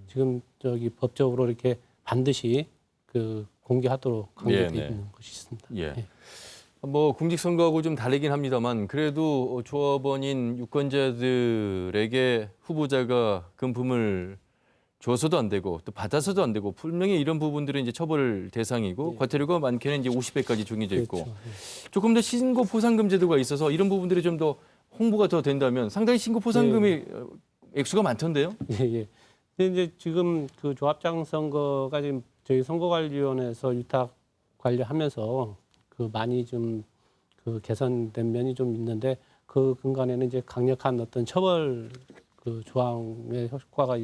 지금 저기 법적으로 이렇게 반드시 그 공개하도록 강조되어 네, 네. 있는 것이 있습니다. 예. 예. 뭐 공직선거하고 좀 다르긴 합니다만 그래도 조합원인 유권자들에게 후보자가 금품을 줘서도 안 되고 또 받아서도 안 되고 분명히 이런 부분들은 이제 처벌 대상이고 과태료가 많게는 이제 50배까지 정해져 있고 그렇죠. 조금 더 신고 포상금 제도가 있어서 이런 부분들이 좀 더 홍보가 더 된다면 상당히 신고 포상금이 액수가 많던데요. 예, 예. 근데 이제 지금 그 조합장 선거가 지금 저희 선거관리위원회에서 위탁 관리하면서 그 많이 좀 그 개선된 면이 좀 있는데 그 근간에는 이제 강력한 어떤 처벌 그 조항의 효과가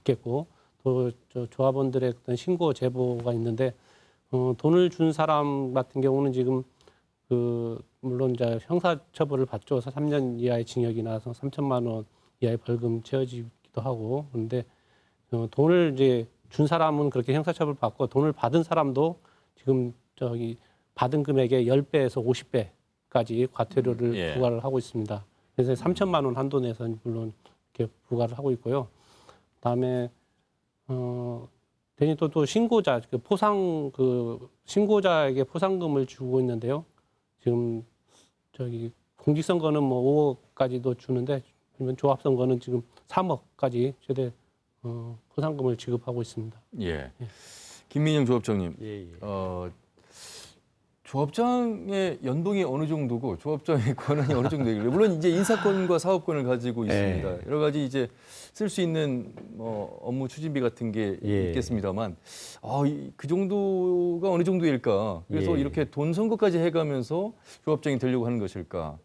있겠고 또 저 조합원들의 어떤 신고 제보가 있는데 돈을 준 사람 같은 경우는 지금 그 물론 이제 형사처벌을 받죠. 3년 이하의 징역이나 3천만 원 이하의 벌금 채워지기도 하고 그런데 돈을 이제 준 사람은 그렇게 형사처벌 받고 돈을 받은 사람도 지금 저기 받은 금액의 10배에서 50배까지 과태료를 부과를 하고 있습니다. 그래서 3천만 원 한도 내에서 물론 이렇게 부과를 하고 있고요. 그다음에 또 신고자 그 포상 그 신고자에게 포상금을 주고 있는데요. 지금 저기 공직선거는 뭐 5억까지도 주는데 조합선거는 지금 3억까지 최대 포상금을 지급하고 있습니다. 예. 김민영 조합장님. 예, 예. 조합장의 연봉이 어느 정도고 조합장의 권한이 어느 정도이길래 물론 이제 인사권과 사업권을 가지고 있습니다. 여러 가지 이제 쓸 수 있는 뭐 업무 추진비 같은 게 있겠습니다만 그 정도가 어느 정도일까? 그래서 이렇게 돈 선거까지 해가면서 조합장이 되려고 하는 것일까?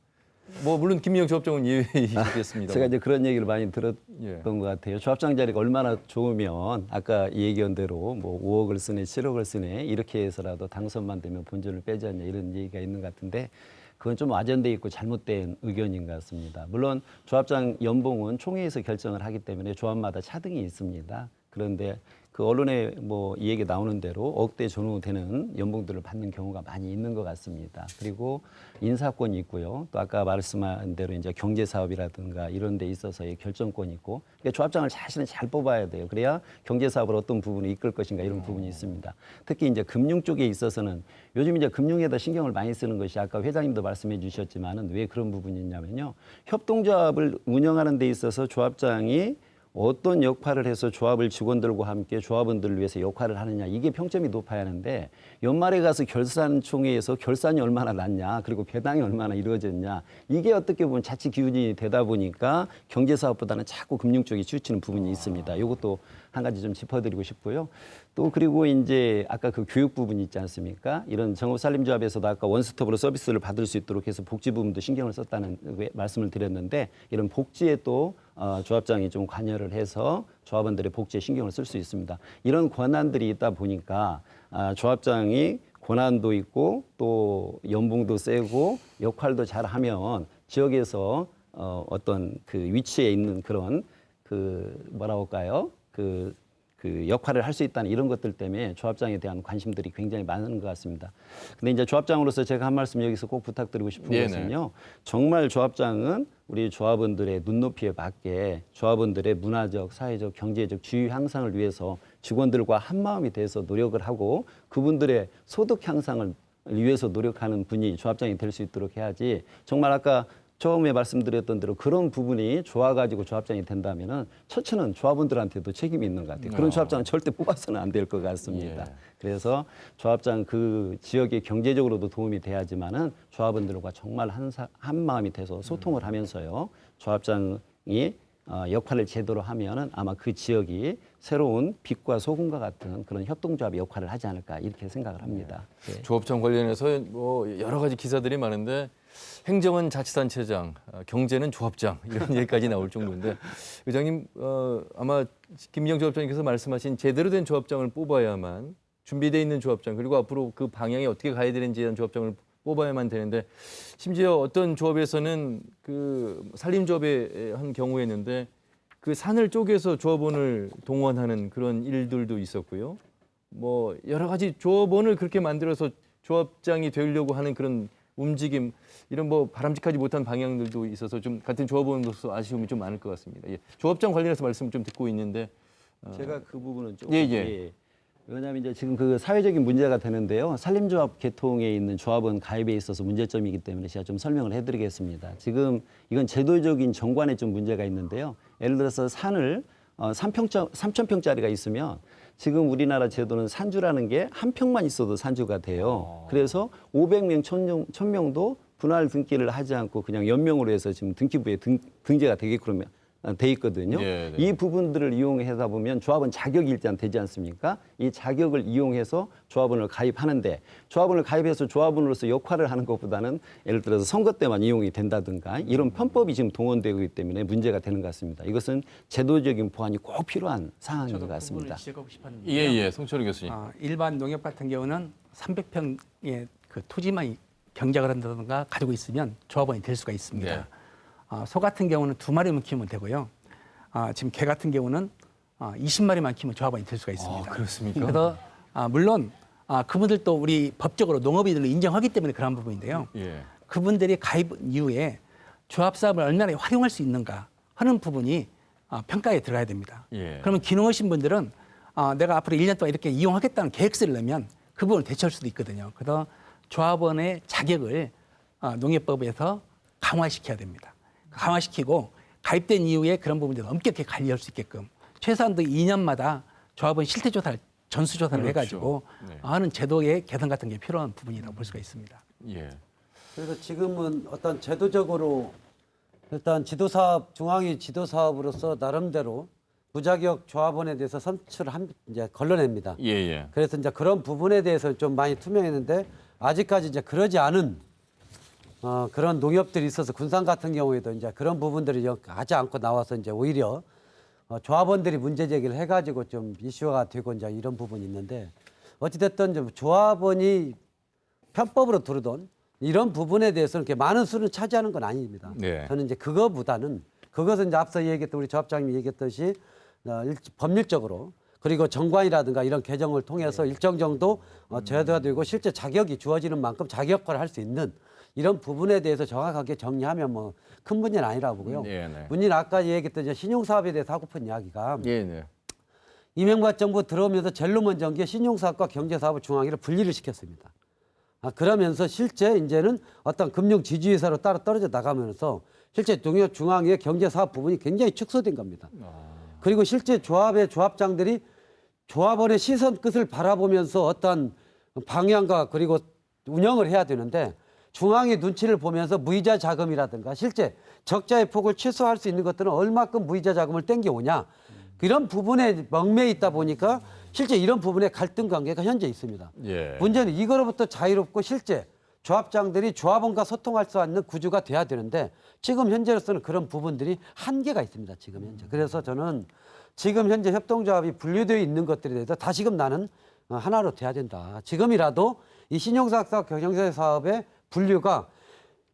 뭐 물론 김민영 조합장은 예외이겠습니다. 제가 이제 그런 얘기를 많이 들었던 것 같아요. 조합장 자리가 얼마나 좋으면 아까 얘기한 대로 뭐 5억을 쓰네, 7억을 쓰네 이렇게 해서라도 당선만 되면 본전을 빼지 않냐 이런 얘기가 있는 것 같은데 그건 좀 와전돼 있고 잘못된 의견인 것 같습니다. 물론 조합장 연봉은 총회에서 결정을 하기 때문에 조합마다 차등이 있습니다. 그런데 그 언론에 뭐 이 얘기 나오는 대로 억대 전후되는 연봉들을 받는 경우가 많이 있는 것 같습니다. 그리고 인사권이 있고요. 또 아까 말씀한 대로 이제 경제 사업이라든가 이런 데 있어서의 결정권이 있고 그러니까 조합장을 자신은 잘 뽑아야 돼요. 그래야 경제 사업을 어떤 부분을 이끌 것인가 이런 부분이 있습니다. 특히 이제 금융 쪽에 있어서는 요즘 이제 금융에다 신경을 많이 쓰는 것이 아까 회장님도 말씀해 주셨지만은 왜 그런 부분이 있냐면요. 협동조합을 운영하는 데 있어서 조합장이 어떤 역할을 해서 조합을 직원들과 함께 조합원들을 위해서 역할을 하느냐 이게 평점이 높아야 하는데 연말에 가서 결산총회에서 결산이 얼마나 났냐 그리고 배당이 얼마나 이루어졌냐 이게 어떻게 보면 자치 기준이 되다 보니까 경제사업보다는 자꾸 금융 쪽이 치우치는 부분이 있습니다. 이것도 한 가지 좀 짚어드리고 싶고요. 또 그리고 이제 아까 그 교육 부분이 있지 않습니까? 이런 정업산림조합에서도 아까 원스톱으로 서비스를 받을 수 있도록 해서 복지 부분도 신경을 썼다는 말씀을 드렸는데 이런 복지에 또 조합장이 좀 관여를 해서 조합원들의 복지에 신경을 쓸 수 있습니다. 이런 권한들이 있다 보니까 조합장이 권한도 있고 또 연봉도 세고 역할도 잘하면 지역에서 어떤 그 위치에 있는 그런 그 뭐라고 할까요? 그 역할을 할 수 있다는 이런 것들 때문에 조합장에 대한 관심들이 굉장히 많은 것 같습니다. 근데 이제 조합장으로서 제가 한 말씀 여기서 꼭 부탁드리고 싶은 것은요. 정말 조합장은 우리 조합원들의 눈높이에 맞게 조합원들의 문화적, 사회적, 경제적 지위 향상을 위해서 직원들과 한마음이 돼서 노력을 하고 그분들의 소득 향상을 위해서 노력하는 분이 조합장이 될 수 있도록 해야지 정말 아까 처음에 말씀드렸던 대로 그런 부분이 좋아가지고 조합장이 된다면은 첫째는 조합원들한테도 책임이 있는 것 같아요. 그런 조합장은 절대 뽑아서는 안 될 것 같습니다. 그래서 조합장 그 지역의 경제적으로도 도움이 돼야지만은 조합원들과 정말 한 마음이 돼서 소통을 하면서요. 조합장이 역할을 제대로 하면은 아마 그 지역이 새로운 빛과 소금과 같은 그런 협동조합의 역할을 하지 않을까 이렇게 생각을 합니다. 조합장 관련해서 뭐 여러 가지 기사들이 많은데 행정은 자치단체장, 경제는 조합장 이런 얘기까지 나올 정도인데 의장님 아마 김미영 조합장님께서 말씀하신 제대로 된 조합장을 뽑아야만 준비되어 있는 조합장 그리고 앞으로 그 방향이 어떻게 가야 되는지에 대한 조합장을 뽑아야만 되는데 심지어 어떤 조합에서는 그 산림조합의 한 경우였는데 그 산을 쪼개서 조합원을 동원하는 그런 일들도 있었고요. 뭐 여러 가지 조합원을 그렇게 만들어서 조합장이 되려고 하는 그런 움직임 이런 뭐 바람직하지 못한 방향들도 있어서 좀 같은 조합원으로서 아쉬움이 좀 많을 것 같습니다. 예. 조합장 관련해서 말씀 좀 듣고 있는데 제가 그 부분은 조금 예. 왜냐하면 이제 지금 그 사회적인 문제가 되는데요. 산림조합 계통에 있는 조합원 가입에 있어서 문제점이기 때문에 제가 좀 설명을 해드리겠습니다. 지금 이건 제도적인 정관에 좀 문제가 있는데요. 예를 들어서 산을 3,000평짜리가 있으면 지금 우리나라 제도는 산주라는 게 한 평만 있어도 산주가 돼요. 그래서 500명, 1,000명도 분할 등기를 하지 않고 그냥 연명으로 해서 지금 등기부에 등재가 되게끔 돼 있거든요. 네. 이 부분들을 이용하다 보면 조합원 자격이 일단 되지 않습니까? 이 자격을 이용해서 조합원을 가입하는데 조합원을 가입해서 조합원으로서 역할을 하는 것보다는 예를 들어서 선거 때만 이용이 된다든가 이런 편법이 지금 동원되고 있기 때문에 문제가 되는 것 같습니다. 이것은 제도적인 보완이 꼭 필요한 사항인 것 같습니다. 지적하고 싶었는데 예, 송철우 교수님. 일반 농협 같은 경우는 300평의 그 토지만 경작을 한다든가 가지고 있으면 조합원이 될 수가 있습니다. 네. 소 같은 경우는 2마리만 키우면 되고요. 지금 개 같은 경우는 20마리만 키우면 조합원이 될 수가 있습니다. 그렇습니까? 그래서 물론 그분들도 우리 법적으로 농업인들로 인정하기 때문에 그런 부분인데요. 예. 그분들이 가입 이후에 조합 사업을 얼마나 활용할 수 있는가 하는 부분이 평가에 들어가야 됩니다. 예. 그러면 기능하신 분들은 내가 앞으로 1년 동안 이렇게 이용하겠다는 계획서를 내면 그 부분을 대처할 수도 있거든요. 그래서 조합원의 자격을 농협법에서 강화시켜야 됩니다. 강화시키고 가입된 이후에 그런 부분들을 엄격하게 관리할 수 있게끔 최소한도 2년마다 조합원 실태조사를 전수조사를 그렇죠. 해가지고 네. 하는 제도의 개선 같은 게 필요한 부분이라고 볼 수가 있습니다. 예. 그래서 지금은 어떤 제도적으로 일단 지도사업, 중앙위 지도사업으로서 나름대로 무자격 조합원에 대해서 선출을 이제 걸러냅니다. 예. 그래서 이제 그런 부분에 대해서 좀 많이 투명했는데 아직까지 이제 그러지 않은 그런 농협들이 있어서 군산 같은 경우에도 이제 그런 부분들이 하지 않고 나와서 이제 오히려 조합원들이 문제 제기를 해가지고 좀 이슈가 되고 이제 이런 부분이 있는데 어찌됐든 조합원이 편법으로 들어돈 이런 부분에 대해서는 이렇게 많은 수를 차지하는 건 아닙니다. 네. 저는 이제 그것은 이제 앞서 얘기했던 우리 조합장님이 얘기했듯이 법률적으로 그리고 정관이라든가 이런 개정을 통해서 일정 정도 제도가 되고 실제 자격이 주어지는 만큼 자격화를 할 수 있는 이런 부분에 대해서 정확하게 정리하면 뭐 큰 문제는 아니라고 보고요. 네. 문제는 아까 얘기했던 이제 신용사업에 대해서 하고픈 이야기가 네. 이명박 정부 들어오면서 제일 먼저 게 신용사업과 경제사업을 중앙위로 분리를 시켰습니다. 그러면서 실제 이제는 어떤 금융 지주회사로 따로 떨어져 나가면서 실제 농협 중앙위의 경제사업 부분이 굉장히 축소된 겁니다. 그리고 실제 조합의 조합장들이 조합원의 시선 끝을 바라보면서 어떤 방향과 그리고 운영을 해야 되는데 중앙의 눈치를 보면서 무이자 자금이라든가 실제 적자의 폭을 최소화할 수 있는 것들은 얼마큼 무이자 자금을 땡겨오냐 이런 부분에 얽매여 있다 보니까 실제 이런 부분에 갈등 관계가 현재 있습니다. 예. 문제는 이거로부터 자유롭고 실제 조합장들이 조합원과 소통할 수 있는 구조가 돼야 되는데 지금 현재로서는 그런 부분들이 한계가 있습니다. 지금 현재. 그래서 저는 지금 현재 협동조합이 분류되어 있는 것들에 대해서 다시금 나는 하나로 돼야 된다. 지금이라도 이 신용사업과 경제사업의 분류가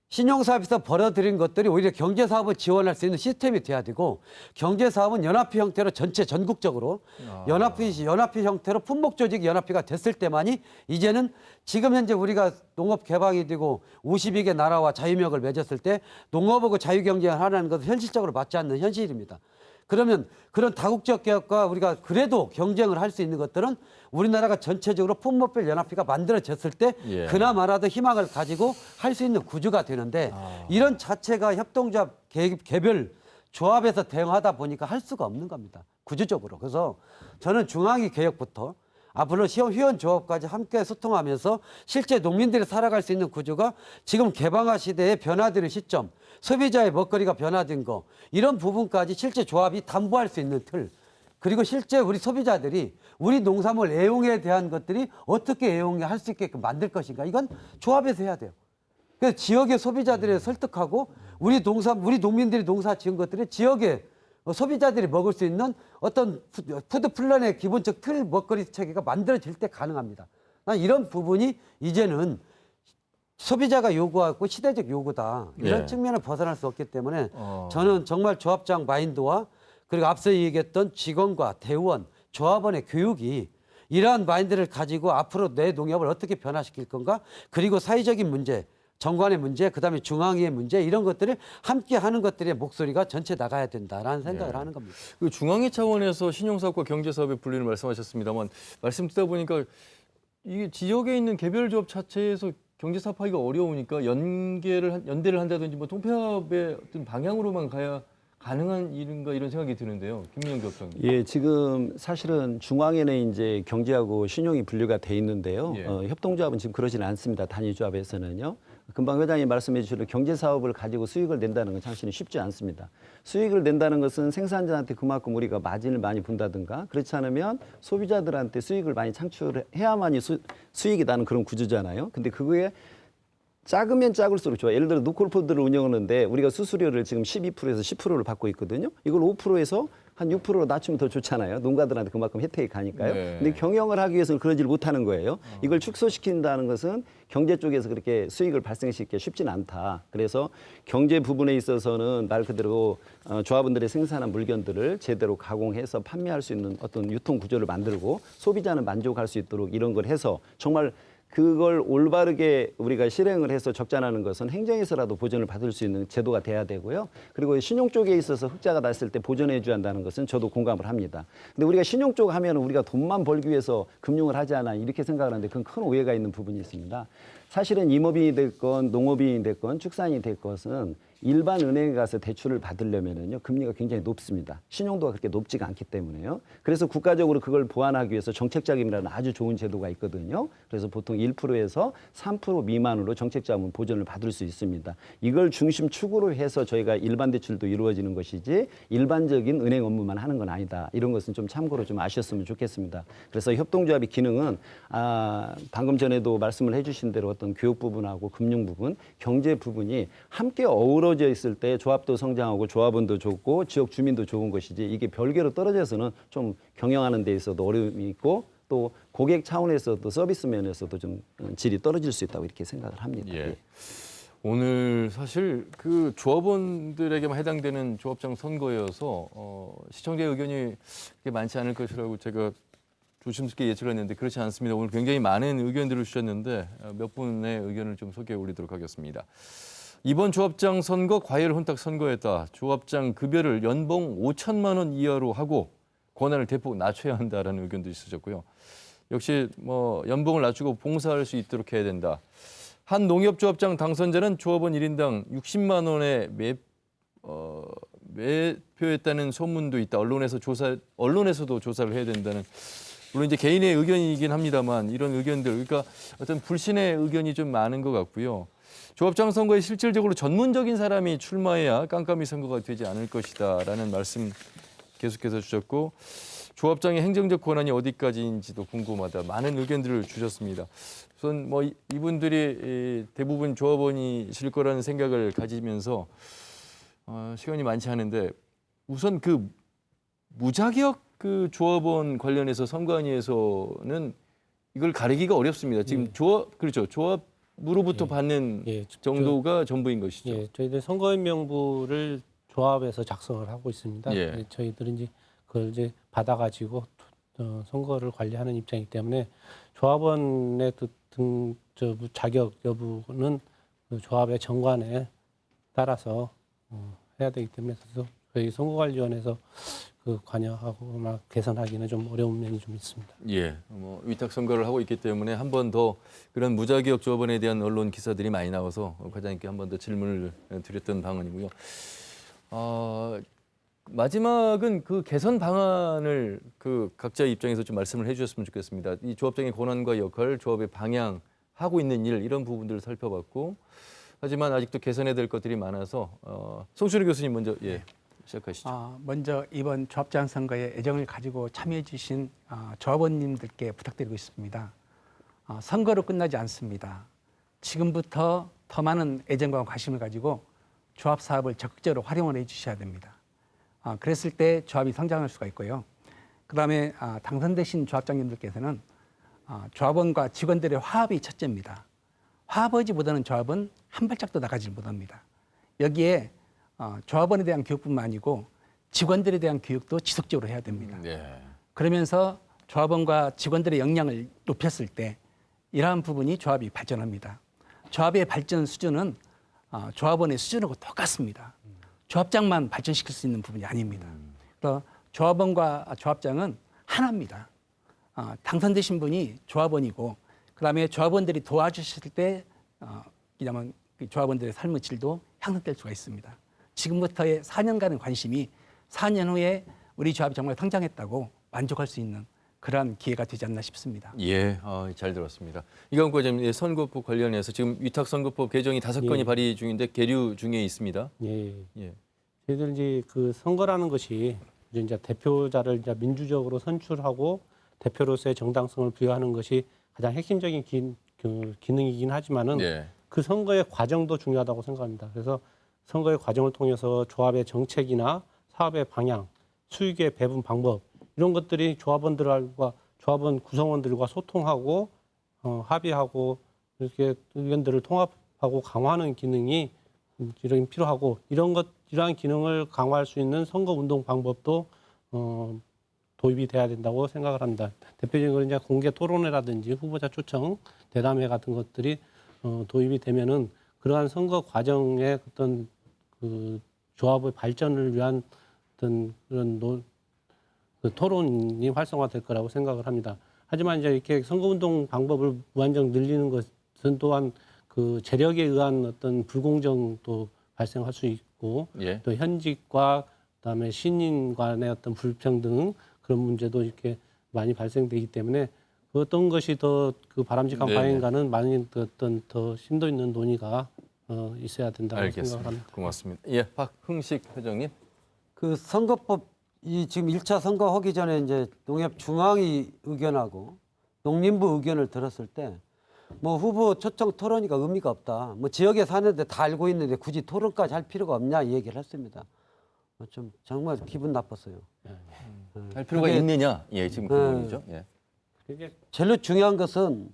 신용사업에서 벌어들인 것들이 오히려 경제사업을 지원할 수 있는 시스템이 돼야 되고 경제사업은 연합회 형태로 전체 전국적으로 연합회 형태로 품목조직 연합회가 됐을 때만이 이제는 지금 현재 우리가 농업 개방이 되고 52개 나라와 자유무역을 맺었을 때 농업하고 자유경쟁을 하라는 것은 현실적으로 맞지 않는 현실입니다. 그러면 그런 다국적 개혁과 우리가 그래도 경쟁을 할 수 있는 것들은 우리나라가 전체적으로 품목별 연합회가 만들어졌을 때 예. 그나마라도 희망을 가지고 할 수 있는 구조가 되는데 이런 자체가 협동조합 개별 조합에서 대응하다 보니까 할 수가 없는 겁니다. 구조적으로. 그래서 저는 중앙위 개혁부터 앞으로 회원 조합까지 함께 소통하면서 실제 농민들이 살아갈 수 있는 구조가 지금 개방화 시대에 변화되는 시점, 소비자의 먹거리가 변화된 거 이런 부분까지 실제 조합이 담보할 수 있는 틀 그리고 실제 우리 소비자들이 우리 농산물 애용에 대한 것들이 어떻게 애용할 수 있게끔 만들 것인가 이건 조합에서 해야 돼요. 그래서 지역의 소비자들을 설득하고 우리 농민들이 농사 지은 것들이 지역의 소비자들이 먹을 수 있는 어떤 푸드 플랜의 기본적 틀 먹거리 체계가 만들어질 때 가능합니다. 난 이런 부분이 이제는 소비자가 요구하고 시대적 요구다. 이런 예. 측면을 벗어날 수 없기 때문에 저는 정말 조합장 마인드와 그리고 앞서 얘기했던 직원과 대의원, 조합원의 교육이 이러한 마인드를 가지고 앞으로 내 농협을 어떻게 변화시킬 건가, 그리고 사회적인 문제, 정관의 문제, 그다음에 중앙위의 문제, 이런 것들을 함께 하는 것들의 목소리가 전체 나가야 된다라는 생각을 하는 겁니다. 그 중앙위 차원에서 신용사업과 경제사업의 분리를 말씀하셨습니다만 말씀 듣다 보니까 이게 지역에 있는 개별 조합 자체에서 경제사업하기가 어려우니까 연대를 한다든지 뭐 통폐합의 어떤 방향으로만 가야 가능한 일인가 이런 생각이 드는데요. 김민영 교수님. 예, 지금 사실은 중앙에는 이제 경제하고 신용이 분류가 돼 있는데요. 예. 협동조합은 지금 그러지는 않습니다. 단위조합에서는요. 금방 회장님 말씀해 주신 경제사업을 가지고 수익을 낸다는 건 사실은 쉽지 않습니다. 수익을 낸다는 것은 생산자한테 그만큼 우리가 마진을 많이 분다든가 그렇지 않으면 소비자들한테 수익을 많이 창출해야만이 수익이 나는 그런 구조잖아요. 근데 그거에 작으면 작을수록 좋아요. 예를 들어 노콜푸드를 운영하는데 우리가 수수료를 지금 12%에서 10%를 받고 있거든요. 이걸 5%에서 한 6%로 낮추면 더 좋잖아요. 농가들한테 그만큼 혜택이 가니까요. 네. 근데 경영을 하기 위해서는 그러지를 못하는 거예요. 이걸 축소시킨다는 것은 경제 쪽에서 그렇게 수익을 발생시키기 쉽지는 않다. 그래서 경제 부분에 있어서는 말 그대로 조합원들의 생산한 물건들을 제대로 가공해서 판매할 수 있는 어떤 유통 구조를 만들고 소비자는 만족할 수 있도록 이런 걸 해서 정말 그걸 올바르게 우리가 실행을 해서 적자나는 것은 행정에서라도 보전을 받을 수 있는 제도가 돼야 되고요. 그리고 신용 쪽에 있어서 흑자가 났을 때 보전해 줘야 한다는 것은 저도 공감을 합니다. 근데 우리가 신용 쪽 하면 우리가 돈만 벌기 위해서 금융을 하지 않아 이렇게 생각을 하는데 그건 큰 오해가 있는 부분이 있습니다. 사실은 임업인이 됐건 농업인이 됐건 축산이 될 것은 일반 은행에 가서 대출을 받으려면은요 금리가 굉장히 높습니다. 신용도가 그렇게 높지가 않기 때문에요. 그래서 국가적으로 그걸 보완하기 위해서 정책자금이라는 아주 좋은 제도가 있거든요. 그래서 보통 1%에서 3% 미만으로 정책자금 보전을 받을 수 있습니다. 이걸 중심 축으로 해서 저희가 일반 대출도 이루어지는 것이지 일반적인 은행 업무만 하는 건 아니다. 이런 것은 좀 참고로 좀 아셨으면 좋겠습니다. 그래서 협동조합의 기능은 방금 전에도 말씀을 해주신 대로 어떤 교육 부분하고 금융 부분, 경제 부분이 함께 어우러져 있을 때 조합도 성장하고 조합원도 좋고 지역 주민도 좋은 것이지 이게 별개로 떨어져서는 좀 경영하는 데 있어도 어려움이 있고 또 고객 차원에서도 서비스 면에서도 좀 질이 떨어질 수 있다고 이렇게 생각을 합니다. 예. 오늘 사실 그 조합원들에게만 해당되는 조합장 선거여서 시청자의 의견이 그렇게 많지 않을 것이라고 제가 조심스럽게 예측을 했는데 그렇지 않습니다. 오늘 굉장히 많은 의견들을 주셨는데 몇 분의 의견을 좀 소개해 올리도록 하겠습니다. 이번 조합장 선거 과열 혼탁 선거에다 조합장 급여를 연봉 5천만 원 이하로 하고 권한을 대폭 낮춰야 한다라는 의견도 있으셨고요. 역시 뭐 연봉을 낮추고 봉사할 수 있도록 해야 된다. 한 농협조합장 당선자는 조합원 1인당 60만 원에 매표했다는 소문도 있다. 언론에서도 조사를 해야 된다는. 물론 이제 개인의 의견이긴 합니다만 이런 의견들, 그러니까 어떤 불신의 의견이 좀 많은 것 같고요. 조합장 선거에 실질적으로 전문적인 사람이 출마해야 깜깜이 선거가 되지 않을 것이다라는 말씀 계속해서 주셨고 조합장의 행정적 권한이 어디까지인지도 궁금하다. 많은 의견들을 주셨습니다. 우선 뭐 이분들이 대부분 조합원이실 거라는 생각을 가지면서 시간이 많지 않은데 우선 그 무자격 그 조합원 관련해서 선관위에서는 이걸 가리기가 어렵습니다. 지금 그렇죠. 조합으로부터 받는 정도가 전부인 것이죠. 예, 저희들 선거인 명부를 조합에서 작성을 하고 있습니다. 예. 저희들은 이제 그걸 이제 받아가지고 선거를 관리하는 입장이기 때문에 조합원의 자격 여부는 그 조합의 정관에 따라서 해야 되기 때문에 그래서 저희 선거관리위원회에서 그 관여하고 개선하기는 좀 어려운 면이 좀 있습니다. 예, 뭐 위탁 선거를 하고 있기 때문에 한 번 더 그런 무자격 조합원에 대한 언론 기사들이 많이 나와서 과장님께 한 번 더 질문을 드렸던 방안이고요. 마지막은 그 개선 방안을 그 각자 입장에서 좀 말씀을 해주셨으면 좋겠습니다. 이 조합장의 권한과 역할, 조합의 방향, 하고 있는 일 이런 부분들을 살펴봤고 하지만 아직도 개선해야 될 것들이 많아서 송춘희 교수님 먼저 시작하시죠. 먼저 이번 조합장 선거에 애정을 가지고 참여해 주신 조합원님들께 부탁드리고 있습니다. 선거로 끝나지 않습니다. 지금부터 더 많은 애정과 관심을 가지고 조합 사업을 적극적으로 활용을 해주셔야 됩니다. 그랬을 때 조합이 성장할 수가 있고요. 그다음에 당선되신 조합장님들께서는 조합원과 직원들의 화합이 첫째입니다. 화합하지 못하는 조합은 한 발짝도 나가지 못합니다. 여기에 조합원에 대한 교육뿐만 아니고 직원들에 대한 교육도 지속적으로 해야 됩니다. 그러면서 조합원과 직원들의 역량을 높였을 때 이러한 부분이 조합이 발전합니다. 조합의 발전 수준은 조합원의 수준하고 똑같습니다. 조합장만 발전시킬 수 있는 부분이 아닙니다. 그래서 조합원과 조합장은 하나입니다. 당선되신 분이 조합원이고 그다음에 조합원들이 도와주실 때 그냥 조합원들의 삶의 질도 향상될 수가 있습니다. 지금부터의 4년간의 관심이 4년 후에 우리 조합이 정말 성장했다고 만족할 수 있는 그러한 기회가 되지 않나 싶습니다. 예, 잘 들었습니다. 이광훈 과장님, 선거법 관련해서 지금 위탁선거법 개정이 5건이 발의 중인데 계류 중에 있습니다. 예. 저희들 이제 그 선거라는 것이 이제 대표자를 이제 민주적으로 선출하고 대표로서의 정당성을 부여하는 것이 가장 핵심적인 기능이긴 하지만은 그 선거의 과정도 중요하다고 생각합니다. 그래서 선거의 과정을 통해서 조합의 정책이나 사업의 방향, 수익의 배분 방법 이런 것들이 조합원들과 조합원 구성원들과 소통하고 합의하고 이렇게 의견들을 통합하고 강화하는 기능이 이런 필요하고 이러한 기능을 강화할 수 있는 선거 운동 방법도 도입이 돼야 된다고 생각을 합니다. 대표적으로 이제 공개 토론회라든지 후보자 초청 대담회 같은 것들이 도입이 되면은 그러한 선거 과정의 어떤 그 조합의 발전을 위한 어떤 그런 그 토론이 활성화될 거라고 생각을 합니다. 하지만 이제 이렇게 선거운동 방법을 무한정 늘리는 것은 또한 그 재력에 의한 어떤 불공정도 발생할 수 있고 또 현직과 그다음에 신인 간의 어떤 불평등 그런 문제도 이렇게 많이 발생되기 때문에 그 어떤 것이 더 그 바람직한 방향인가는 많이 어떤 더 심도 있는 논의가 있어야 된다고 생각을 합니다. 고맙습니다. 예, 박흥식 회장님. 그 선거법 이 지금 1차 선거 하기 전에 이제 농협 중앙위 의견하고 농림부 의견을 들었을 때 뭐 후보 초청 토론이가 의미가 없다. 뭐 지역에 사는데 다 알고 있는데 굳이 토론까지 할 필요가 없냐 이 얘기를 했습니다. 좀 정말 기분 나빴어요. 할 필요가 있느냐? 예, 지금 그 부분이죠. 예. 제일 중요한 것은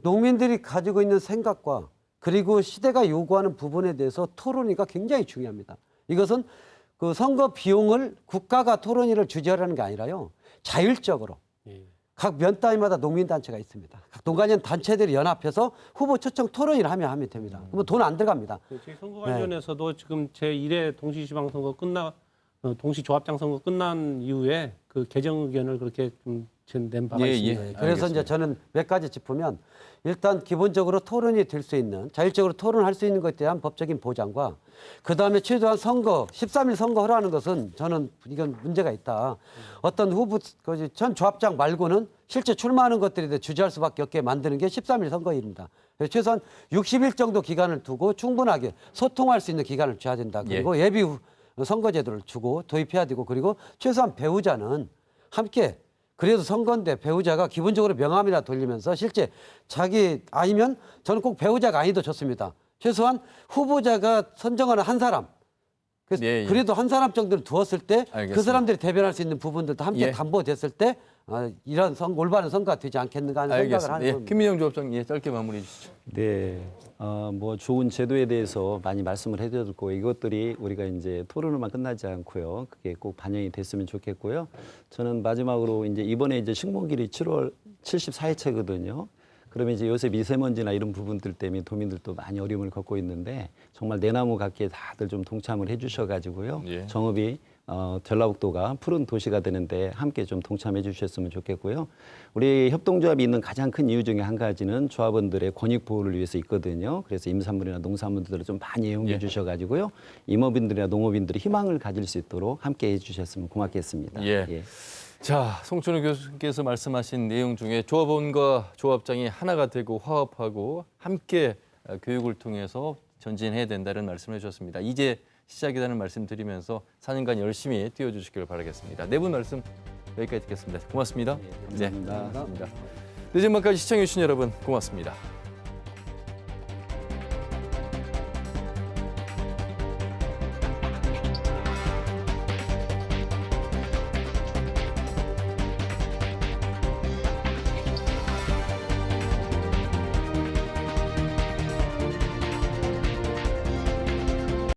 농민들이 가지고 있는 생각과 그리고 시대가 요구하는 부분에 대해서 토론회가 굉장히 중요합니다. 이것은 그 선거 비용을 국가가 토론회를 주재하라는 게 아니라요. 자율적으로 각 면 단위마다 농민단체가 있습니다. 각 동관련 단체들이 연합해서 후보 초청 토론회를 하면 됩니다. 그러면 돈 안 들어갑니다. 저희 선거 관련해서도 지금 제1회 동시지방선거 동시조합장 선거 끝난 이후에 그 개정 의견을 그렇게 좀 낸 바가 있습니다. 그래서 이제 저는 몇 가지 짚으면 일단 기본적으로 토론이 될 수 있는 자율적으로 토론할 수 있는 것에 대한 법적인 보장과 그다음에 최소한 선거 13일 선거하라는 것은 저는 이건 문제가 있다. 어떤 후보 전 조합장 말고는 실제 출마하는 것들에 대해 주재할 수밖에 없게 만드는 게 13일 선거일입니다. 그래서 최소한 60일 정도 기간을 두고 충분하게 소통할 수 있는 기간을 줘야 된다. 그리고 예비 선거제도를 주고 도입해야 되고 그리고 최소한 배우자는 함께 그래도 선거인데 배우자가 기본적으로 명함이나 돌리면서 실제 자기 아니면 저는 꼭 배우자가 아니도 좋습니다. 최소한 후보자가 선정하는 한 사람 그래도 한 사람 정도를 두었을 때 그 사람들이 대변할 수 있는 부분들도 함께 담보됐을 때 이런 올바른 선거가 되지 않겠는가 하는 생각을 하는 겁니다. 김민영 조합장 짧게 마무리해 주시죠. 네, 뭐 좋은 제도에 대해서 많이 말씀을 해드렸고 이것들이 우리가 이제 토론으로만 끝나지 않고요. 그게 꼭 반영이 됐으면 좋겠고요. 저는 마지막으로 이제 이번에 이제 식목일이 7월 74회차거든요. 그러면 이제 요새 미세먼지나 이런 부분들 때문에 도민들도 많이 어려움을 겪고 있는데 정말 내나무 갖기에 다들 좀 동참을 해주셔가지고요. 정읍이 전라북도가 푸른 도시가 되는데 함께 좀 동참해 주셨으면 좋겠고요. 우리 협동조합이 있는 가장 큰 이유 중에 한 가지는 조합원들의 권익 보호를 위해서 있거든요. 그래서 임산물이나 농산물들을 좀 많이 이용해 주셔가지고요. 임업인들이나 농업인들이 희망을 가질 수 있도록 함께 해주셨으면 고맙겠습니다. 자, 송춘우 교수께서 말씀하신 내용 중에 조합원과 조합장이 하나가 되고 화합하고 함께 교육을 통해서 전진해야 된다는 말씀을 해주셨습니다. 이제 시작이라는 말씀 드리면서 4년간 열심히 뛰어주시길 바라겠습니다. 네 분 말씀 여기까지 듣겠습니다. 고맙습니다. 감사합니다. 늦은 밤까지 시청해주신 여러분 고맙습니다.